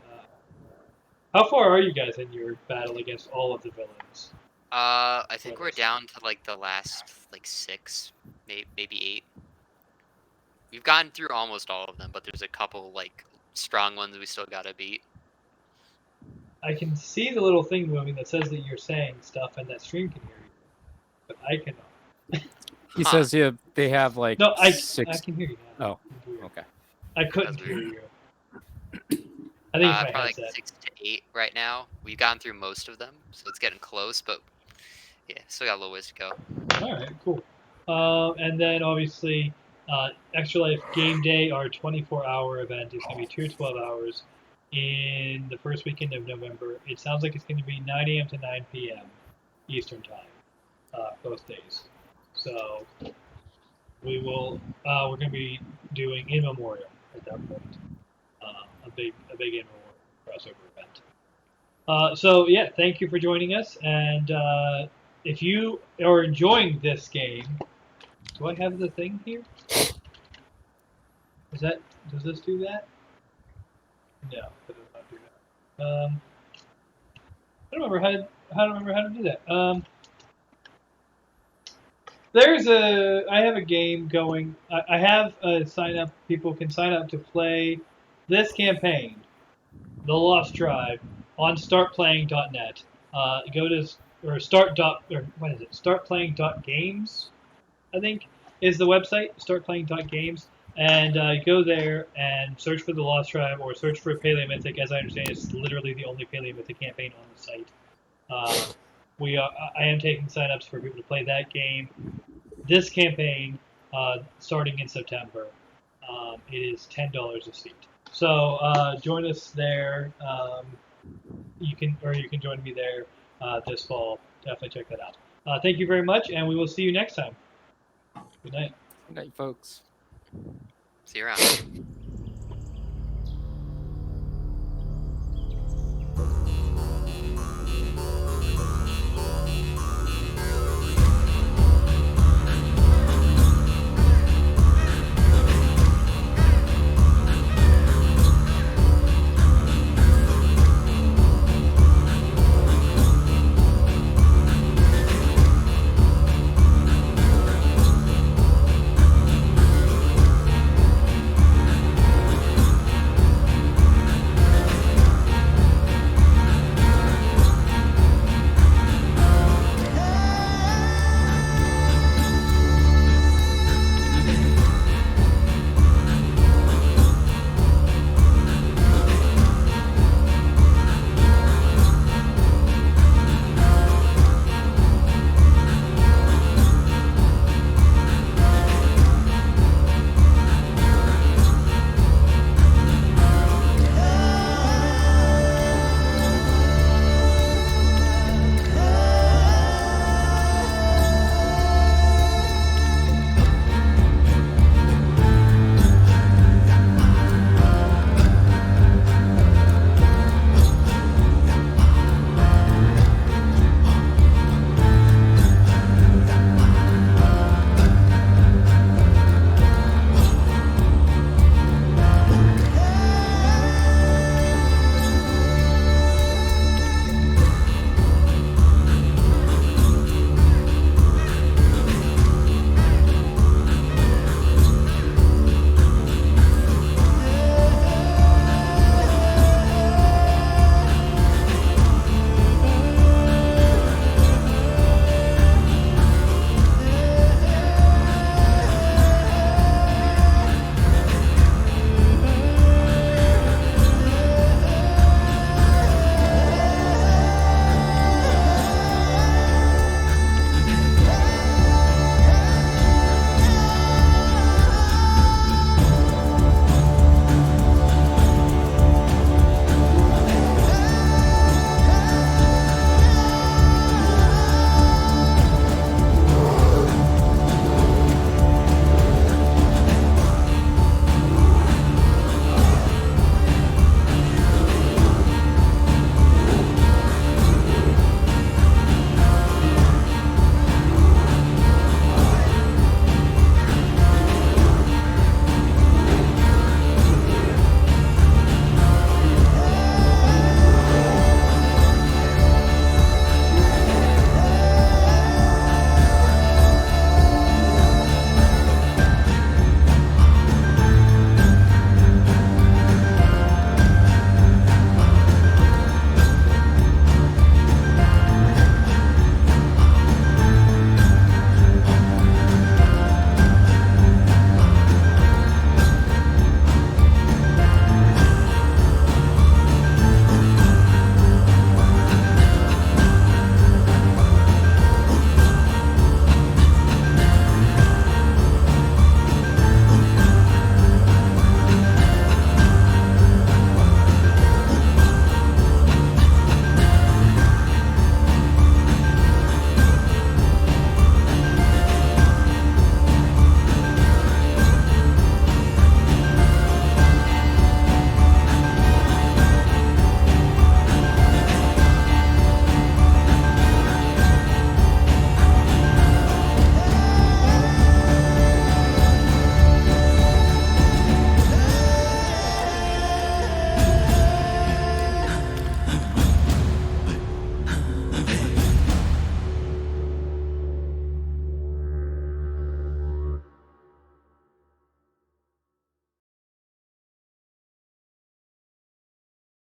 How far are you guys in your battle against all of the villains? I think we're down to like the last like 6, maybe 8. We've gotten through almost all of them, but there's a couple like strong ones we still gotta beat. I can see the little thing moving that says that you're saying stuff and that stream can hear you, but I cannot. He says they have like No, I 6. can hear you now. Oh, okay. I couldn't That's hear weird. you. I think it's my Probably headset. like 6 to 8 right now. We've gotten through most of them, so it's getting close, but yeah, still got a little ways to go. All right, cool. And then obviously, Extra Life Game Day, our 24-hour event, is going to be 2 12 hours in the first weekend of November. It sounds like it's going to be 9 a.m. to 9 p.m. Eastern Time, both days. So we're going to be doing In Memoriam at that point, a big In Memoriam crossover event. So yeah, thank you for joining us, and if you are enjoying this game, do I have the thing here? Does this do that? No, it does not do that. I don't remember how to do that. I have a game going. I have a sign up. People can sign up to play this campaign, The Lost Tribe, on startplaying.net. Go to startplaying.games, I think, is the website. Startplaying.games, and go there and search for The Lost Tribe or search for Paleomythic. As I understand, it's literally the only Paleomythic campaign on the site. I am taking signups for people to play that game. This campaign, starting in September, it is $10 a seat. So join us there. You can join me there this fall. Definitely check that out. Thank you very much, and we will see you next time. Good night. Good night, folks. See you around.